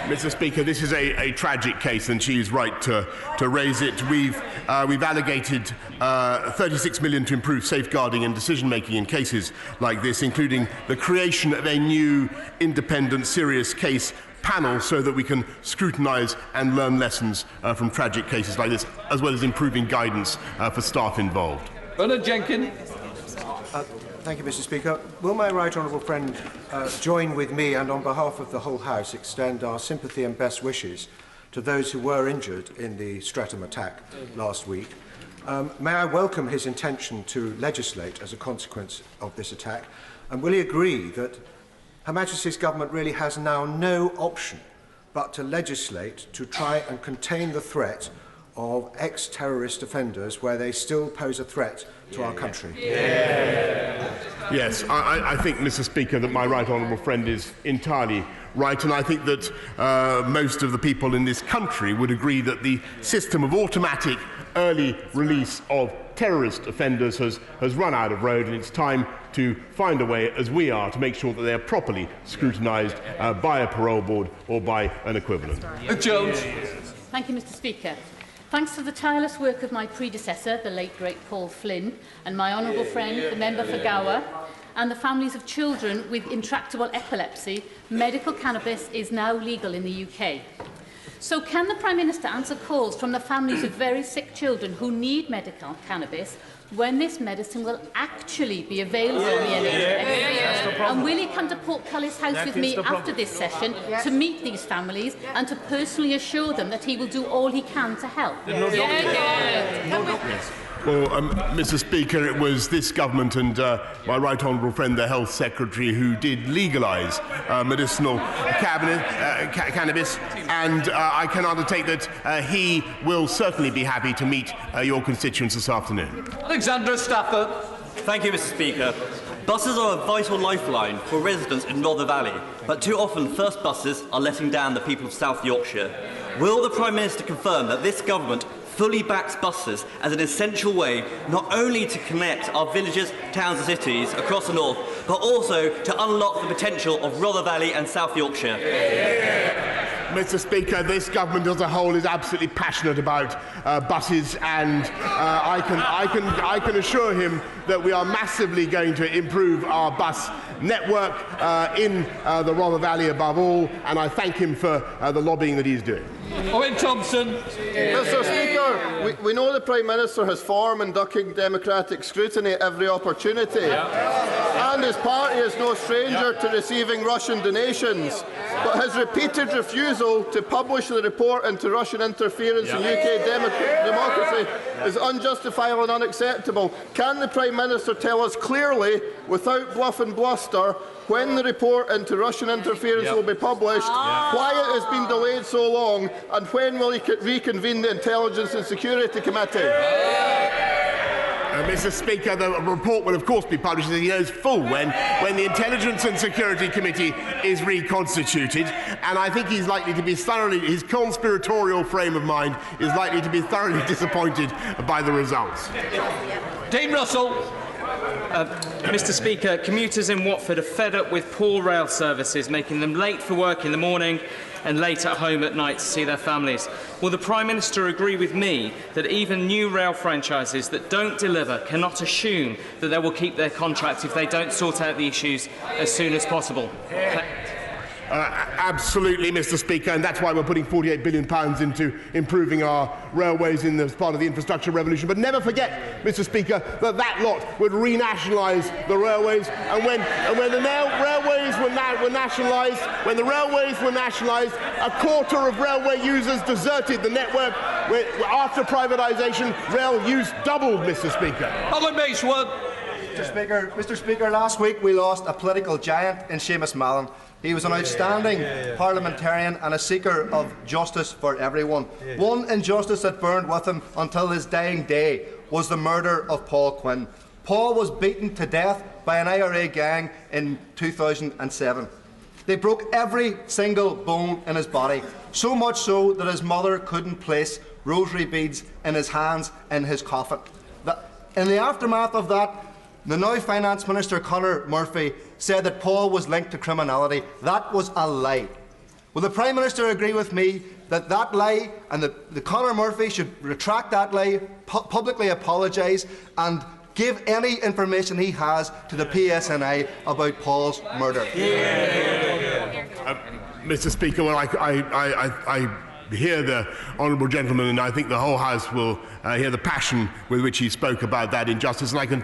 Mr. Speaker, this is a tragic case, and she is right to raise it. We've allocated 36 million to improve safeguarding and decision-making in cases like this, including the creation of a new independent serious case panel so that we can scrutinise and learn lessons from tragic cases like this, as well as improving guidance for staff involved. Bernard Jenkins. Thank you, Mr. Speaker. Will my right honourable friend join with me and on behalf of the whole House extend our sympathy and best wishes to those who were injured in the Streatham attack last week? May I welcome his intention to legislate as a consequence of this attack? And will he agree that Her Majesty's government really has now no option but to legislate to try and contain the threat of ex-terrorist offenders where they still pose a threat to our country? Yes, I think, Mr. Speaker, that my right honourable friend is entirely right, and I think that most of the people in this country would agree that the system of automatic early release of terrorist offenders has run out of road, and it's time to find a way, as we are, to make sure that they are properly scrutinised by a parole board or by an equivalent. Jones. Thank you, Mr. Speaker. Thanks to the tireless work of my predecessor, the late great Paul Flynn, and my honourable friend, the member for Gower, and the families of children with intractable epilepsy, medical cannabis is now legal in the UK. So can the Prime Minister answer calls from the families of very sick children who need medical cannabis when this medicine will actually be available on the NHS? And will he come to Portcullis House with me after this session to meet these families and to personally assure them that he will do all he can to help? Well, Mr. Speaker, it was this government and my right honourable friend, the Health Secretary, who did legalise medicinal cannabis, and I can undertake that he will certainly be happy to meet your constituents this afternoon. Alexandra Stafford. Thank you, Mr. Speaker. Buses are a vital lifeline for residents in Rother Valley, but too often first buses are letting down the people of South Yorkshire. Will the Prime Minister confirm that this government fully backs buses as an essential way not only to connect our villages, towns and cities across the north, but also to unlock the potential of Rother Valley and South Yorkshire? Mr. Speaker, this government as a whole is absolutely passionate about buses, and I can assure him that we are massively going to improve our bus network in the Rother Valley above all, and I thank him for the lobbying that he's doing. Owen Thompson. Mr. Speaker, we know the Prime Minister has form in ducking democratic scrutiny at every opportunity. And his party is no stranger to receiving Russian donations. But his repeated refusal to publish the report into Russian interference in UK democracy is unjustifiable and unacceptable. Can the Prime Minister tell us clearly, without bluff and bluster, when the report into Russian interference will be published, why it has been delayed so long, and when will he reconvene the Intelligence and Security Committee? Mr. Speaker, the report will of course be published, as he knows full when the Intelligence and Security Committee is reconstituted, and I think he's likely to be thoroughly, his conspiratorial frame of mind is likely to be thoroughly disappointed by the results. Dean Russell. Mr. Speaker, commuters in Watford are fed up with poor rail services, making them late for work in the morning and late at home at night to see their families. Will the Prime Minister agree with me that even new rail franchises that don't deliver cannot assume that they will keep their contract if they don't sort out the issues as soon as possible? Absolutely, Mr. Speaker, and that's why we're putting £48 billion into improving our railways as part of the infrastructure revolution. But never forget, Mr. Speaker, that lot would renationalise the railways, and when the railways were nationalised, a quarter of railway users deserted the network. After privatisation, rail use doubled, Mr. Speaker. Mr. Speaker, last week we lost a political giant in Seamus Mallon. He was an outstanding parliamentarian and a seeker of justice for everyone. One injustice that burned with him until his dying day was the murder of Paul Quinn. Paul was beaten to death by an IRA gang in 2007. They broke every single bone in his body, so much so that his mother couldn't place rosary beads in his hands in his coffin. In the aftermath of that, the now Finance Minister Conor Murphy said that Paul was linked to criminality. That was a lie. Will the Prime Minister agree with me that that lie, and that Conor Murphy should retract that lie, publicly apologise and give any information he has to the PSNI about Paul's murder? Mr. Speaker, well, I hear the honourable gentleman, and I think the whole House will hear the passion with which he spoke about that injustice. And I can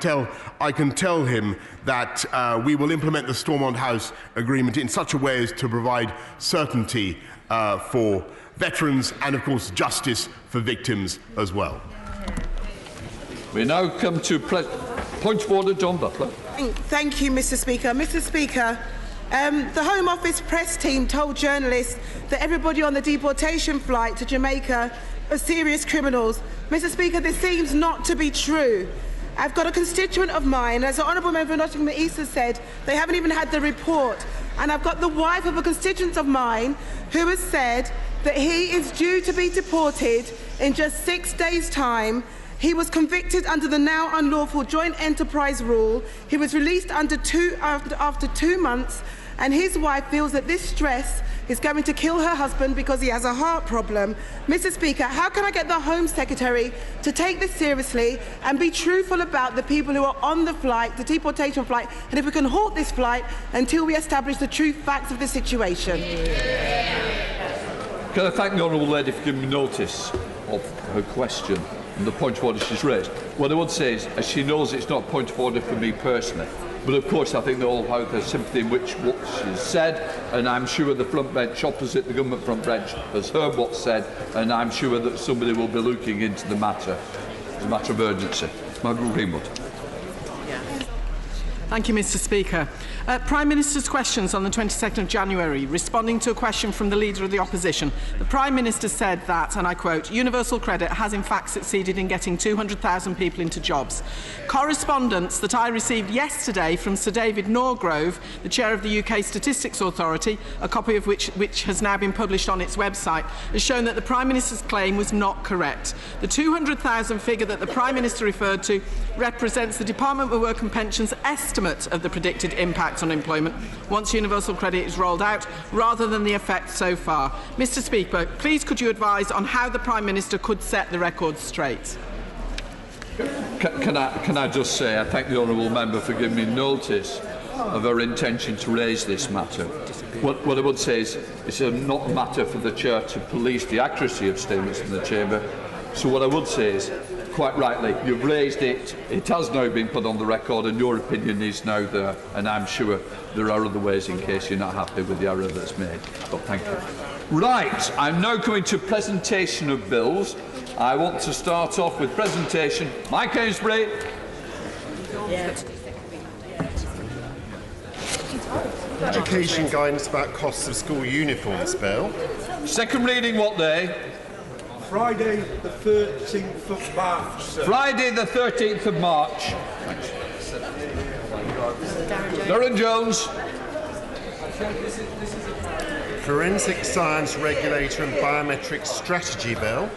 tell him that we will implement the Stormont House Agreement in such a way as to provide certainty for veterans and, of course, justice for victims as well. We now come to point of order, John Butler. Thank you, Mr. Speaker. Mr. Speaker, the Home Office press team told journalists that everybody on the deportation flight to Jamaica are serious criminals. Mr. Speaker, this seems not to be true. I've got a constituent of mine, as the Honourable Member for Nottingham East has said, they haven't even had the report. And I've got the wife of a constituent of mine who has said that he is due to be deported in just 6 days' time. He was convicted under the now unlawful joint enterprise rule. He was released after 2 months, and his wife feels that this stress is going to kill her husband because he has a heart problem. Mr. Speaker, how can I get the Home Secretary to take this seriously and be truthful about the people who are on the flight, the deportation flight, and if we can halt this flight until we establish the true facts of the situation? Can I thank the honourable lady for giving me notice of her question and the point of order she's raised? What I would say is, as she knows, it's not a point of order for me personally. But of course, I think they all have their sympathy in which what she's said, and I'm sure the front bench opposite the government front bench has heard what's said, and I'm sure that somebody will be looking into the matter as a matter of urgency. Margaret Greenwood. Thank you, Mr. Speaker. Prime Minister's questions on the 22nd of January, responding to a question from the Leader of the Opposition. The Prime Minister said that, and I quote, "Universal credit has in fact succeeded in getting 200,000 people into jobs." Correspondence that I received yesterday from Sir David Norgrove, the Chair of the UK Statistics Authority, a copy of which has now been published on its website, has shown that the Prime Minister's claim was not correct. The 200,000 figure that the Prime Minister referred to represents the Department for Work and Pensions estimate of the predicted impact on employment once universal credit is rolled out, rather than the effect so far. Mr. Speaker, please could you advise on how the Prime Minister could set the record straight? Can I just say I thank the honourable member for giving me notice of her intention to raise this matter. What I would say is it's not a matter for the Chair to police the accuracy of statements in the Chamber. So what I would say is, quite rightly, you've raised it, it has now been put on the record, and your opinion is now there, and I'm sure there are other ways in case you're not happy with the error that's made. But thank you. Right, I'm now coming to presentation of bills. I want to start off with presentation. Mike Ainsbury. Education guidance about costs of school uniforms bill. Second reading what day? Friday the 13th of March. Sir. Friday the 13th of March. Thanks. Darren Jones. Forensic Science Regulator and Biometric Strategy Bill.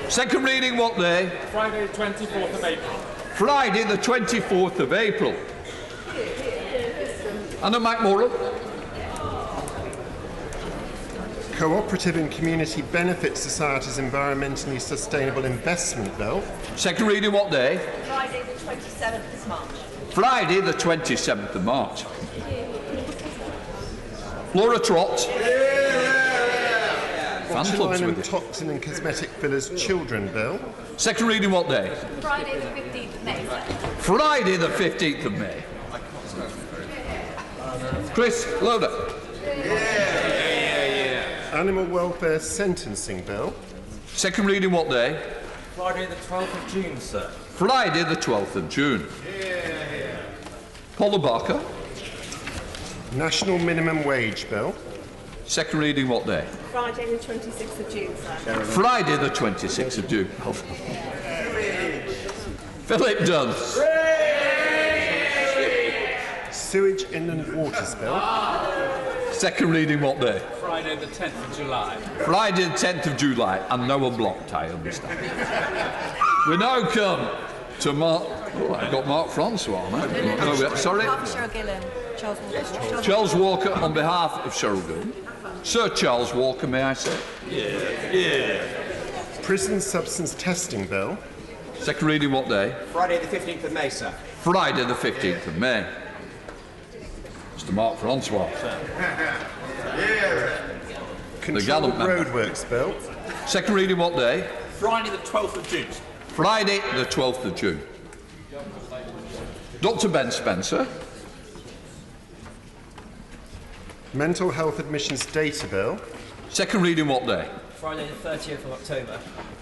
Second reading what day? Friday the 24th of April. Friday the 24th of April. Anna McMorrow. Cooperative and Community Benefit Society's Environmentally Sustainable Investment Bill. Second reading what day? Friday the 27th of March. Friday the 27th of March. Laura Trott. Botuline and Toxin and Cosmetic Fillers Children Bill. Second reading what day? Friday the 15th of May. Friday the 15th of May. Chris Loader. Animal Welfare Sentencing Bill. Second reading what day? Friday the 12th of June, sir. Friday the 12th of June. Paula Barker. National Minimum Wage Bill. Second reading what day? Friday the 26th of June, sir. Friday the 26th of June. Philip Dunn. Sewage Inland Waters Bill. Second reading what day? Friday the 10th of July. Friday the 10th of July, and no one blocked, I understand. We now come to Mark. Oh, I've got Mark Francois. No, sorry. Cheryl Gillen. Charles Walker on behalf of Cheryl Gillen. Sir Charles Walker, may I say? Yeah. Prison Substance Testing Bill. Second reading what day? Friday the 15th of May, sir. Friday the 15th of May. Mr. Mark Francois. Controlled Roadworks Bill. Second reading what day? Friday the 12th of June. Friday the 12th of June. Dr. Ben Spencer. Mental Health Admissions Data Bill. Second reading what day? Friday the 30th of October.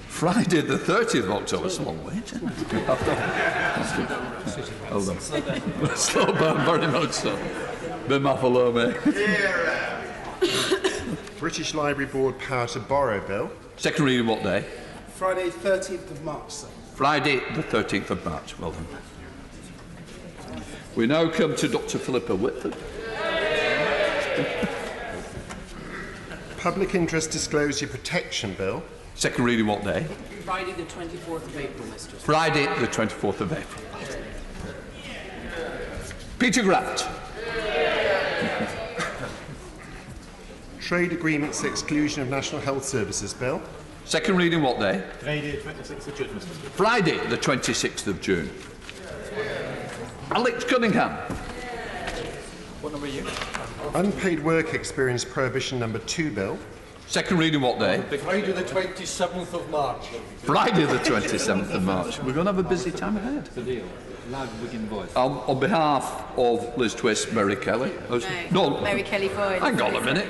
Friday the 30th of October. It's a long wait, isn't it? Hold on. Slow burn, very much so. Ben Maffalome. British Library Board Power to Borrow Bill. Second reading what day? Friday 13th of March, sir. Friday the 13th of March. Well done. We now come to Dr. Philippa Whitford. Public Interest Disclosure Protection Bill. Second reading what day? Friday the 24th of April, Mr. Friday the 24th of April. Peter Grant. Trade Agreements Exclusion of National Health Services Bill. Second reading what day? Friday the 26th of June, Mr. Speaker. Friday the 26th of June. Alex Cunningham. What number are you? Unpaid Work Experience Prohibition Number 2 Bill. Second reading what day? Friday the 27th of March. Friday the 27th of March. We're going to have a busy time ahead. The deal. Loud wigging voice. On behalf of Liz Twist, Mary Kelly. No, Mary Kelly Floyd. hang on a minute.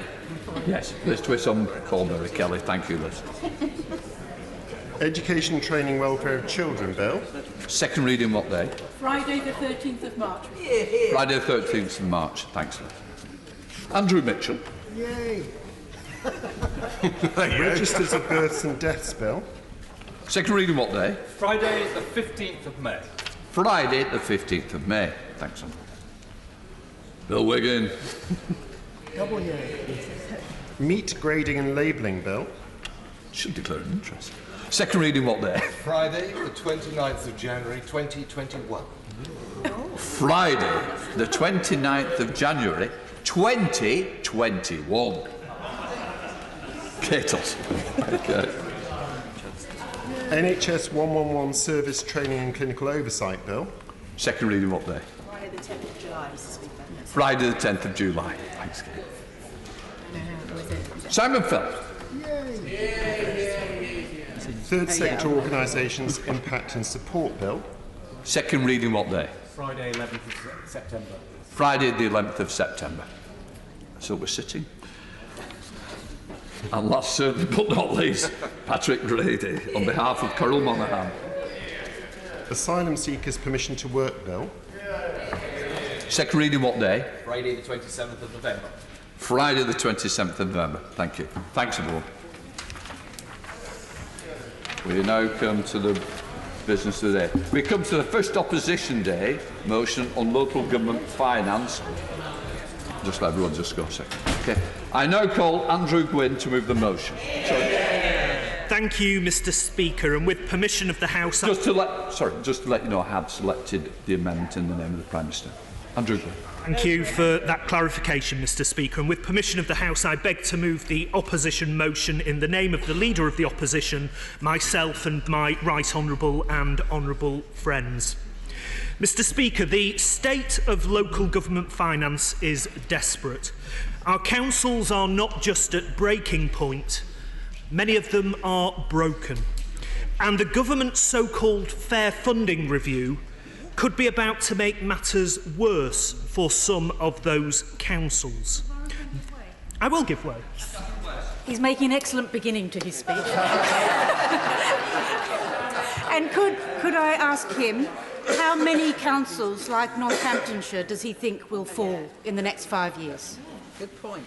Yes, Liz Twist on call Mary Kelly. Thank you, Liz. Education, Training, Welfare of Children Bill. Second reading what day? Friday the 13th of March. Friday the 13th of March. Thanks, Liz. Andrew Mitchell. Yay. Registers of Births and Deaths Bill. Second reading what day? Friday the 15th of May. Friday the 15th of May. Thanks, Andrew. Bill Wiggin. Double yay. Meat Grading and Labelling Bill. Should declare an interest. Second reading what day? Friday the 29th of January 2021. Friday the 29th of January 2021. Kettles. Okay. NHS 111 Service Training and Clinical Oversight Bill. Second reading what day? Friday the 10th of July, Mr. Speaker. Friday the 10th of July. Thanks, Kate. Simon Phelps. Third sector organisations impact and support bill. Second reading what day? Friday, 11th of September. Friday the 11th of September. So we're sitting. And last certainly but not least, Patrick Grady, on behalf of Coral Monaghan. Asylum seekers permission to work bill. Second reading what day? Friday the 27th of November. Friday the 27th of November. Thank you. Thanks, everyone. We now come to the business of the day. We come to the first opposition day motion on local government finance. Just let everyone just go a second. Okay. I now call Andrew Gwynn to move the motion. Thank you, Mr. Speaker, and with permission of the House... Just to let you know, I have selected the amendment in the name of the Prime Minister. Andrew Gwynn. Thank you for that clarification, Mr. Speaker. And with permission of the House, I beg to move the opposition motion in the name of the Leader of the Opposition, myself and my right honourable and honourable friends. Mr. Speaker, the state of local government finance is desperate. Our councils are not just at breaking point, many of them are broken. And the government's so-called fair funding review could be about to make matters worse for some of those councils. I will give way. He's making an excellent beginning to his speech. And could I ask him, how many councils like Northamptonshire does he think will fall in the next 5 years? Good point.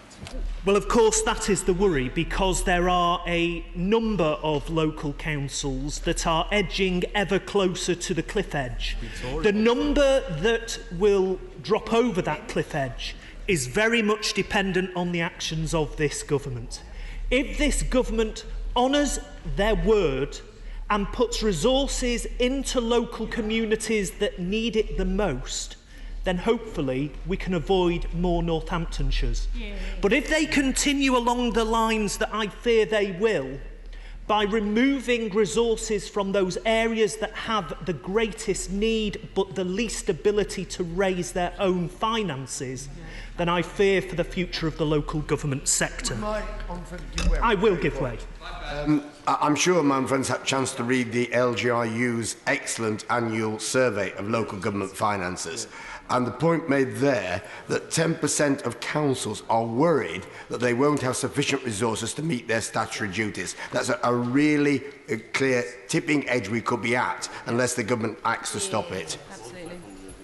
Well, of course, that is the worry, because there are a number of local councils that are edging ever closer to the cliff edge. The number that will drop over that cliff edge is very much dependent on the actions of this government. If this government honours their word and puts resources into local communities that need it the most, then hopefully we can avoid more Northamptonshires. Yeah. But if they continue along the lines that I fear they will, by removing resources from those areas that have the greatest need but the least ability to raise their own finances, then I fear for the future of the local government sector. I will give way. I'm sure my friends had a chance to read the LGRU's excellent annual survey of local government finances. And the point made there that 10% of councils are worried that they won't have sufficient resources to meet their statutory duties. That's a really clear tipping edge we could be at unless the government acts to stop it.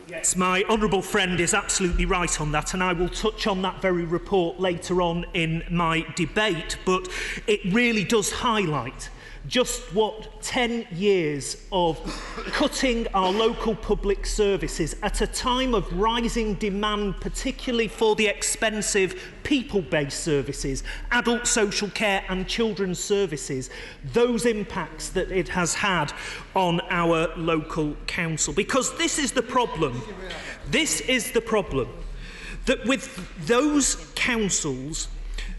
Yes, my honourable friend is absolutely right on that, and I will touch on that very report later on in my debate, but it really does highlight just what 10 years of cutting our local public services at a time of rising demand, particularly for the expensive people-based services, adult social care and children's services, those impacts that it has had on our local council. Because this is the problem. This is the problem, that with those councils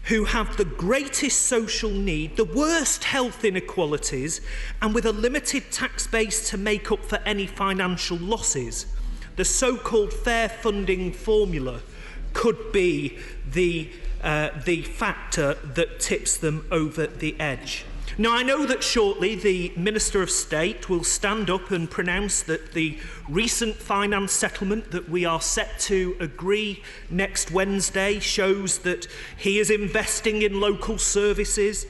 who have the greatest social need, the worst health inequalities, and with a limited tax base to make up for any financial losses, the so-called fair funding formula could be the factor that tips them over the edge. Now, I know that shortly the Minister of State will stand up and pronounce that the recent finance settlement that we are set to agree next Wednesday shows that he is investing in local services.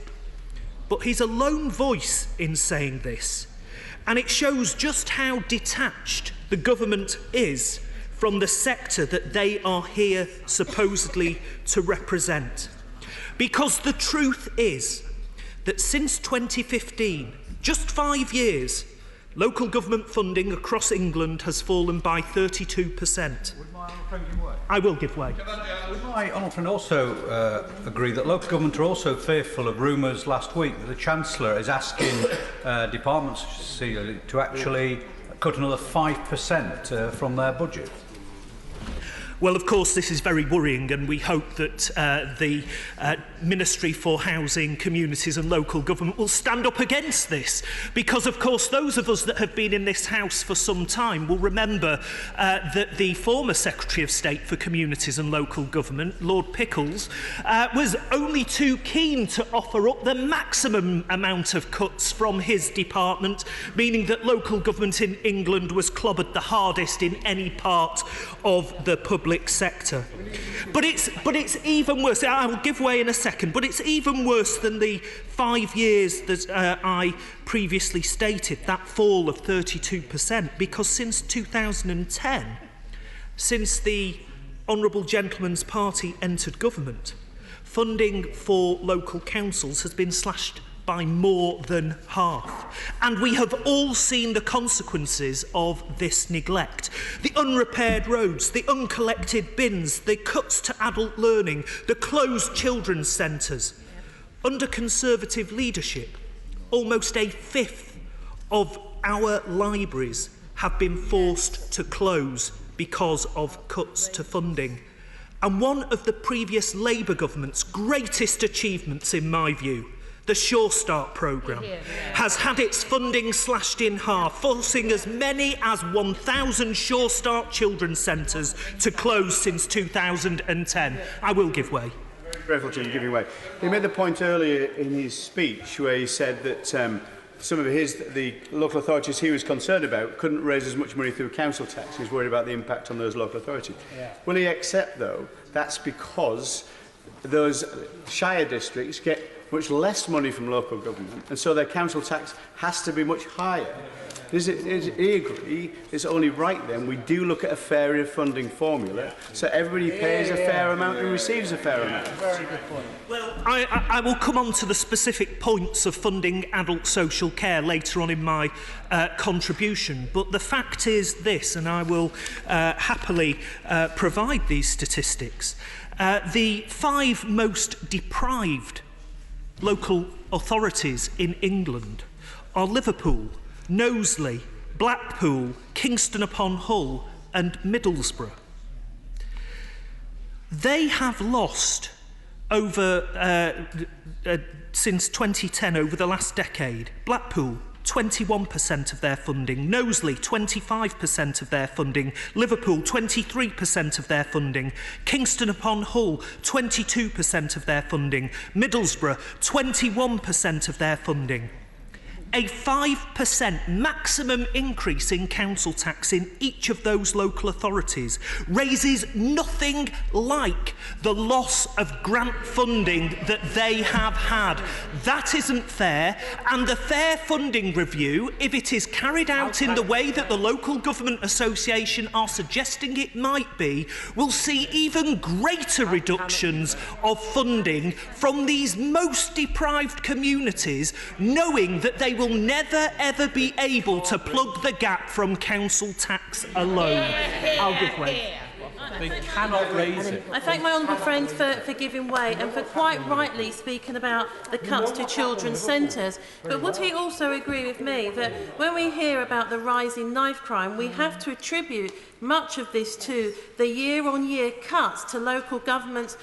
But he's a lone voice in saying this, and it shows just how detached the government is from the sector that they are here supposedly to represent. Because the truth is that since 2015, just 5 years, local government funding across England has fallen by 32%. I will give way. Would my honourable friend also agree that local government are also fearful of rumours last week that the Chancellor is asking departments to actually cut another 5% from their budget? Well, of course, this is very worrying, and we hope that the Ministry for Housing, Communities and Local Government will stand up against this, because, of course, those of us that have been in this House for some time will remember that the former Secretary of State for Communities and Local Government, Lord Pickles, was only too keen to offer up the maximum amount of cuts from his department, meaning that local government in England was clobbered the hardest in any part of the public sector. But it's even worse. I will give way in a second, but it's even worse than the 5 years that I previously stated, that fall of 32%, because since 2010, since the Honourable Gentleman's Party entered government, funding for local councils has been slashed by more than half. And we have all seen the consequences of this neglect. The unrepaired roads, the uncollected bins, the cuts to adult learning, the closed children's centres. Under Conservative leadership, almost a fifth of our libraries have been forced to close because of cuts to funding. And one of the previous Labour government's greatest achievements, in my view, the Sure Start programme, has had its funding slashed in half, forcing as many as 1,000 Sure Start children's centres to close since 2010. I will give way. Grateful to him giving way. He made the point earlier in his speech where he said that some of the local authorities he was concerned about couldn't raise as much money through council tax. He was worried about the impact on those local authorities. Will he accept, though, that's because those shire districts get much less money from local government, and so their council tax has to be much higher? Does he agree it's only right then we do look at a fairer funding formula so everybody pays a fair amount and receives a fair amount? Very good point. Well, I will come on to the specific points of funding adult social care later on in my contribution, but the fact is this, and I will happily provide these statistics. The 5 most deprived local authorities in England are Liverpool, Knowsley, Blackpool, Kingston upon Hull and Middlesbrough. They have lost over since 2010, over the last decade. Blackpool, 21% of their funding, Knowsley 25% of their funding, Liverpool 23% of their funding, Kingston upon Hull 22% of their funding, Middlesbrough 21% of their funding. A 5% maximum increase in council tax in each of those local authorities raises nothing like the loss of grant funding that they have had. That isn't fair, and the Fair Funding Review, if it is carried out in the way that the Local Government Association are suggesting it might be, will see even greater reductions of funding from these most deprived communities, knowing that they will never ever be able to plug the gap from council tax alone. I'll give way. They cannot raise it. I thank my honourable friend for giving way and for quite rightly speaking about the cuts to children's centres. But would he also agree with me that when we hear about the rise in knife crime, we have to attribute much of this to the year-on-year cuts to local government's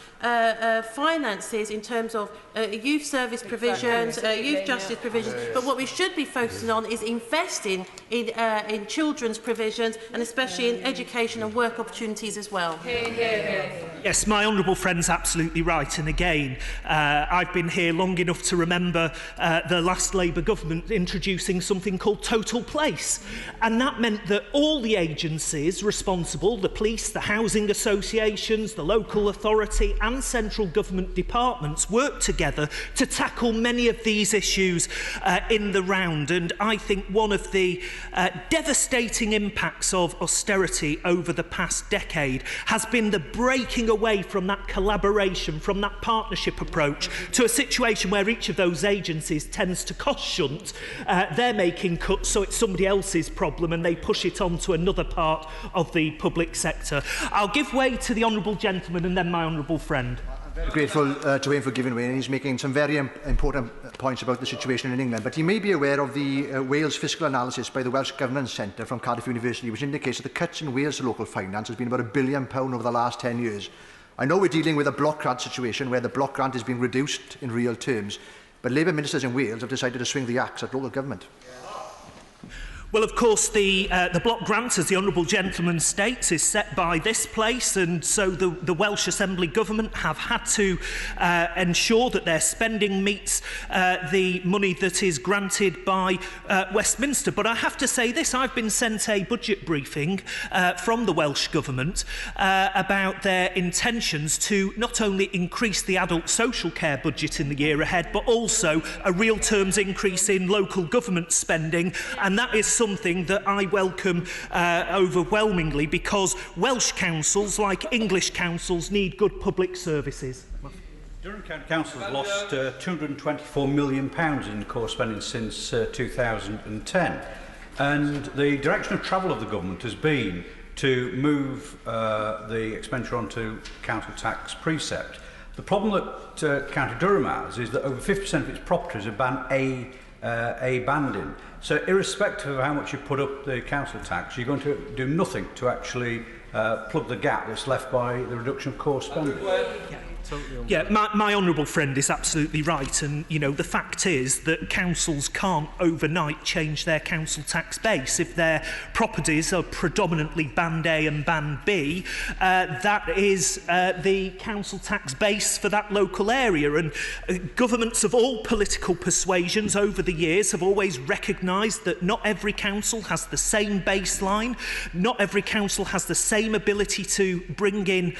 finances in terms of youth service provisions, youth justice provisions, but what we should be focusing on is investing in children's provisions and especially in education and work opportunities as well. Yes, my honourable friend's absolutely right, and again, I've been here long enough to remember the last Labour government introducing something called Total Place, and that meant that all the agencies responsible, the police, the housing associations, the local authority and central government departments worked together to tackle many of these issues in the round. And I think one of the devastating impacts of austerity over the past decade has been the breaking away from that collaboration, from that partnership approach, to a situation where each of those agencies tends to cost shunt. They're making cuts, so it's somebody else's problem, and they push it on to another part of the public sector. I'll give way to the honourable gentleman and then my honourable friend. grateful to him for giving way, and he's making some very important points about the situation in England. But you may be aware of the Wales fiscal analysis by the Welsh Governance Centre from Cardiff University, which indicates that the cuts in Wales local finance has been about £1 billion over the last 10 years. I know we're dealing with a block grant situation where the block grant is being reduced in real terms, but Labour ministers in Wales have decided to swing the axe at local government. Well, of course, the block grant, as the Honourable Gentleman states, is set by this place, and so the Welsh Assembly Government have had to ensure that their spending meets the money that is granted by Westminster. But I have to say this, I've been sent a budget briefing from the Welsh Government about their intentions to not only increase the adult social care budget in the year ahead, but also a real terms increase in local government spending, and that is something that I welcome overwhelmingly, because Welsh councils, like English councils, need good public services. Durham County Council has lost £224 million in core spending since 2010, and the direction of travel of the government has been to move the expenditure onto council tax precept. The problem that County Durham has is that over 50% of its properties are band A banding. So irrespective of how much you put up the council tax, you're going to do nothing to actually plug the gap that's left by the reduction of core spending. Yeah, my honourable friend is absolutely right, and you know the fact is that councils can't overnight change their council tax base. If their properties are predominantly band A and band B, that is the council tax base for that local area, and governments of all political persuasions over the years have always recognised that not every council has the same baseline, not every council has the same ability to bring in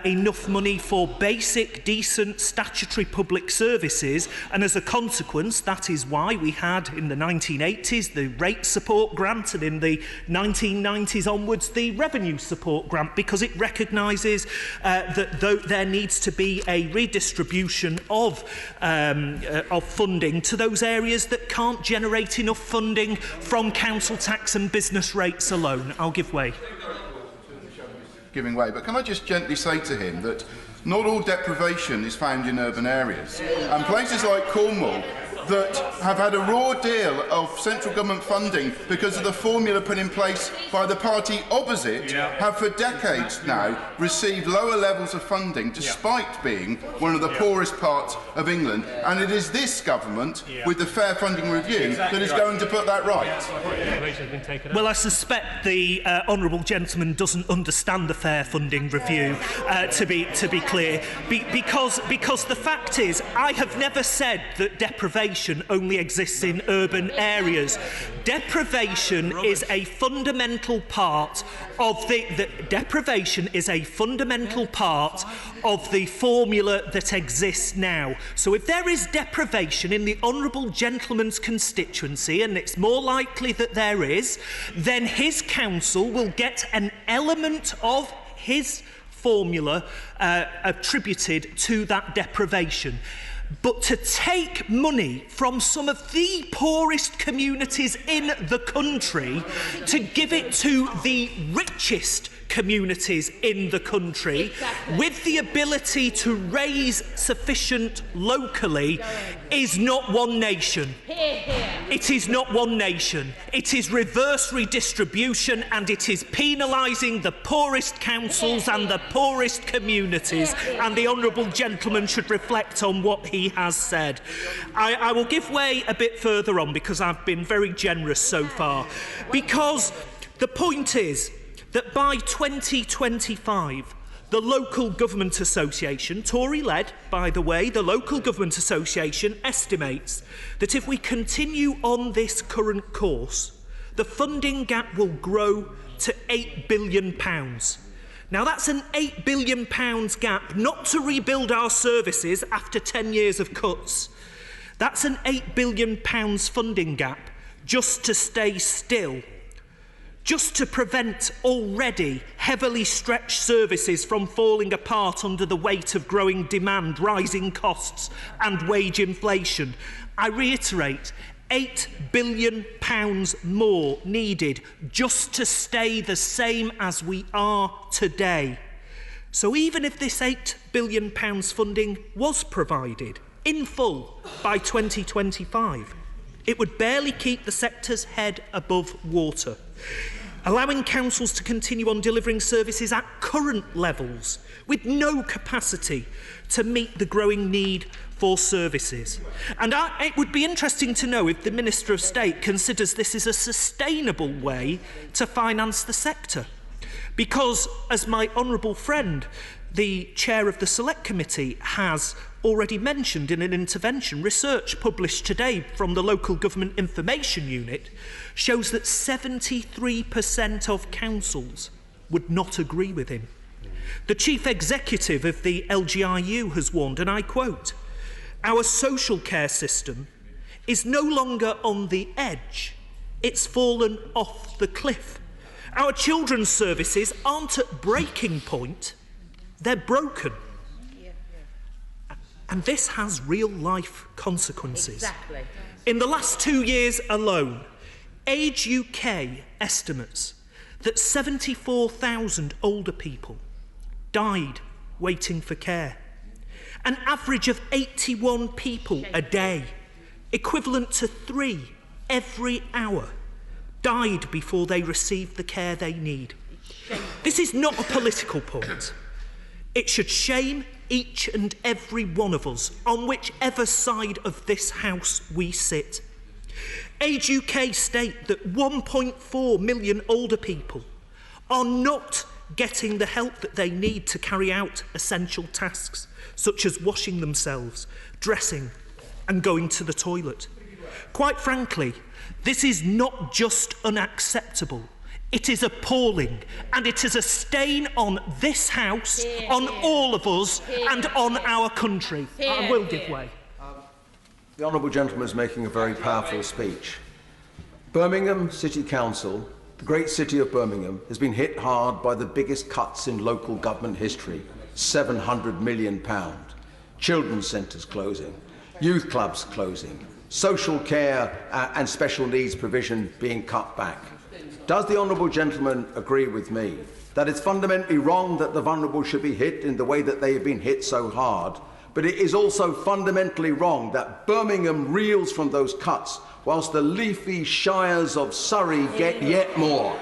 enough money for basic, decent, statutory public services, and as a consequence, that is why we had in the 1980s the rate support grant, and in the 1990s onwards the revenue support grant, because it recognises that there needs to be a redistribution of funding to those areas that can't generate enough funding from council tax and business rates alone. I'll give way. Giving way, but can I just gently say to him that not all deprivation is found in urban areas, and places like Cornwall that have had a raw deal of central government funding because of the formula put in place by the party opposite have for decades now received lower levels of funding despite being one of the poorest parts of England, and it is this government with the Fair Funding Review that is going to put that right. Well, I suspect the honourable gentleman doesn't understand the Fair Funding Review, to be clear, because the fact is I have never said that deprivation only exists in urban areas. Deprivation is a fundamental part of deprivation is a fundamental part of the formula that exists now. So if there is deprivation in the honourable gentleman's constituency, and it's more likely that there is, then his council will get an element of his formula attributed to that deprivation. But to take money from some of the poorest communities in the country to give it to the richest communities in the country with the ability to raise sufficient locally is not one nation. It is not one nation. It is reverse redistribution, and it is penalising the poorest councils and the poorest communities, and the honourable gentleman should reflect on what he has said. I will give way a bit further on because I've been very generous so far, because the point is that by 2025, the Local Government Association, Tory-led, by the way, the Local Government Association estimates that if we continue on this current course, the funding gap will grow to £8 billion. Now, that's an £8 billion gap, not to rebuild our services after 10 years of cuts. That's an £8 billion funding gap just to stay still, just to prevent already heavily stretched services from falling apart under the weight of growing demand, rising costs and wage inflation. I reiterate, £8 billion more needed just to stay the same as we are today. So even if this £8 billion funding was provided in full by 2025, it would barely keep the sector's head above water, allowing councils to continue on delivering services at current levels with no capacity to meet the growing need for services. And it would be interesting to know if the Minister of State considers this is a sustainable way to finance the sector. Because, as my honourable friend, the chair of the Select Committee, has already mentioned in an intervention, research published today from the Local Government Information Unit shows that 73% of councils would not agree with him. The chief executive of the LGIU has warned, and I quote, "Our social care system is no longer on the edge, it's fallen off the cliff. Our children's services aren't at breaking point, they're broken." And this has real-life consequences. Exactly. In the last 2 years alone, Age UK estimates that 74,000 older people died waiting for care. An average of 81 people a day, equivalent to 3 every hour, died before they received the care they need. This is not a political point. It should shame each and every one of us, on whichever side of this house we sit. Age UK state that 1.4 million older people are not getting the help that they need to carry out essential tasks, such as washing themselves, dressing, and going to the toilet. Quite frankly, this is not just unacceptable, it is appalling, and it is a stain on this House, on all of us, and on our country. I will give way. The honourable gentleman is making a very powerful speech. Birmingham City Council, the great city of Birmingham, has been hit hard by the biggest cuts in local government history, £700 million. Children's centres closing, youth clubs closing, social care and special needs provision being cut back. Does the honourable gentleman agree with me that it's fundamentally wrong that the vulnerable should be hit in the way that they have been hit so hard, but it is also fundamentally wrong that Birmingham reels from those cuts whilst the leafy shires of Surrey get yet more?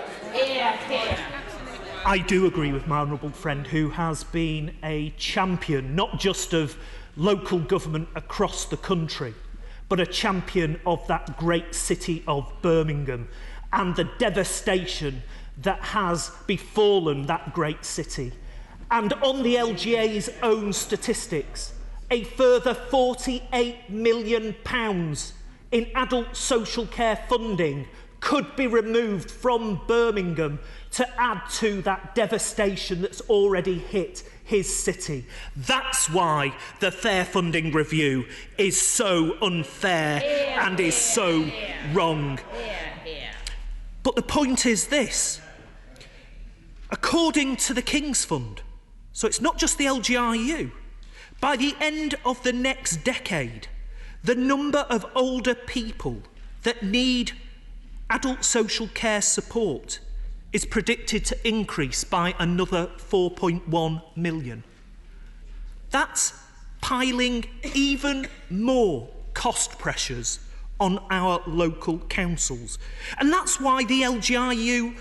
I do agree with my honourable friend, who has been a champion not just of local government across the country, but a champion of that great city of Birmingham and the devastation that has befallen that great city. And on the LGA's own statistics, a further £48 million in adult social care funding could be removed from Birmingham to add to that devastation that's already hit his city. That's why the Fair Funding Review is so unfair and is so wrong. But the point is this. According to the King's Fund, so it's not just the LGIU, by the end of the next decade, the number of older people that need adult social care support is predicted to increase by another 4.1 million. That's piling even more cost pressures on our local councils. And that's why the LGIU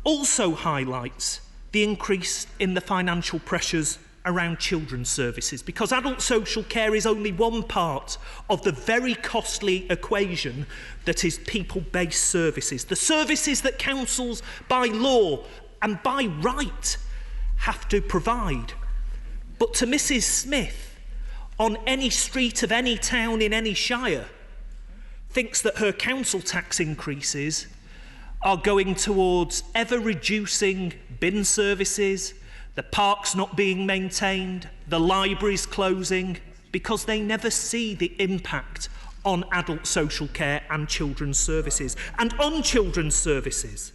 also highlights the increase in the financial pressures around children's services, because adult social care is only one part of the very costly equation that is people-based services, the services that councils by law and by right have to provide. But to Mrs. Smith, on any street of any town in any shire, thinks that her council tax increases are going towards ever-reducing bin services, the parks not being maintained, the libraries closing, because they never see the impact on adult social care and children's services. And on children's services,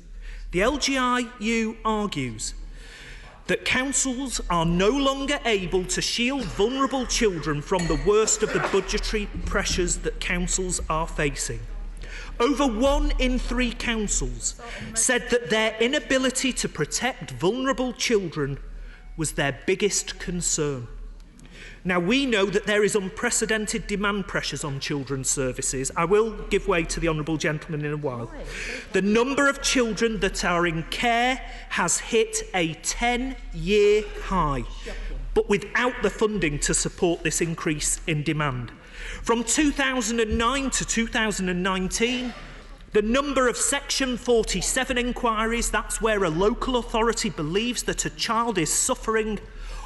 the LGIU argues that councils are no longer able to shield vulnerable children from the worst of the budgetary pressures that councils are facing. Over 1 in 3 councils said that their inability to protect vulnerable children was their biggest concern. Now, we know that there is unprecedented demand pressures on children's services. I will give way to the honourable gentleman in a while. The number of children that are in care has hit a 10-year high, but without the funding to support this increase in demand. From 2009 to 2019, the number of Section 47 inquiries, that's where a local authority believes that a child is suffering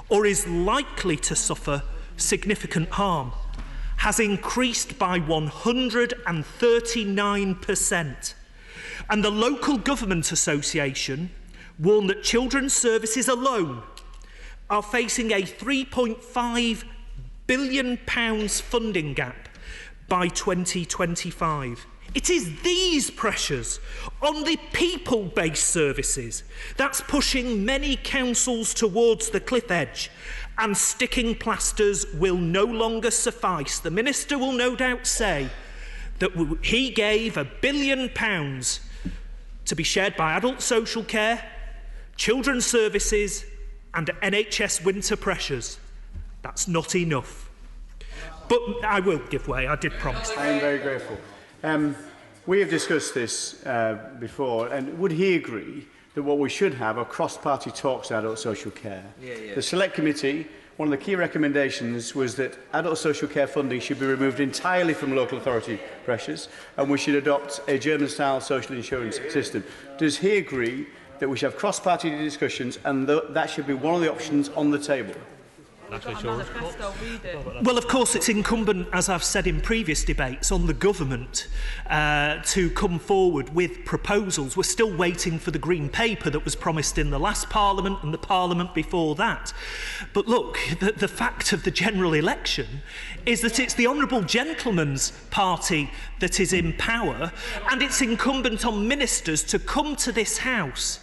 or is likely to suffer significant harm, has increased by 139%. And the Local Government Association warned that children's services alone are facing a £3.5 billion funding gap by 2025. It is these pressures on the people-based services that's pushing many councils towards the cliff edge, and sticking plasters will no longer suffice. The Minister will no doubt say that he gave £1 billion to be shared by adult social care, children's services and NHS winter pressures. That's not enough. But I will give way, I did promise. I am very grateful. We have discussed this before, and would he agree that what we should have are cross-party talks on adult social care? The Select Committee, one of the key recommendations was that adult social care funding should be removed entirely from local authority pressures, and we should adopt a German-style social insurance system. Does he agree that we should have cross-party discussions and that should be one of the options on the table? Well, of course, it's incumbent, as I've said in previous debates, on the government to come forward with proposals. We're still waiting for the green paper that was promised in the last Parliament and the Parliament before that. But look, the fact of the general election is that it's the honourable gentleman's party that is in power, and it's incumbent on ministers to come to this House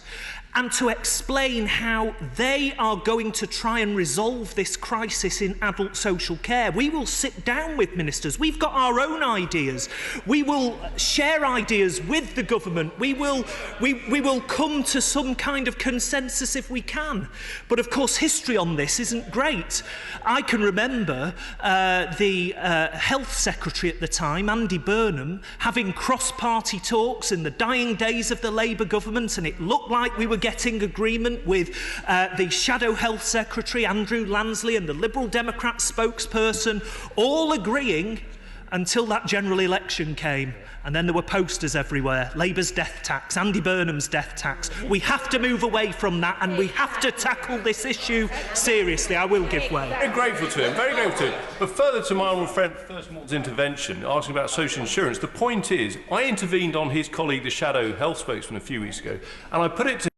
and to explain how they are going to try and resolve this crisis in adult social care. We will sit down with ministers. We've got our own ideas. We will share ideas with the government. We will come to some kind of consensus if we can. But of course, history on this isn't great. I can remember the Health Secretary at the time, Andy Burnham, having cross-party talks in the dying days of the Labour government, and it looked like we were getting agreement with the Shadow Health Secretary, Andrew Lansley, and the Liberal Democrat spokesperson, all agreeing until that general election came. And then there were posters everywhere. Labour's death tax, Andy Burnham's death tax. We have to move away from that, and we have to tackle this issue seriously. I will give way. Very grateful to him, very grateful to him. But further to my honourable friend Thurston's intervention, asking about social insurance, the point is, I intervened on his colleague, the Shadow Health spokesman, a few weeks ago, and I put it to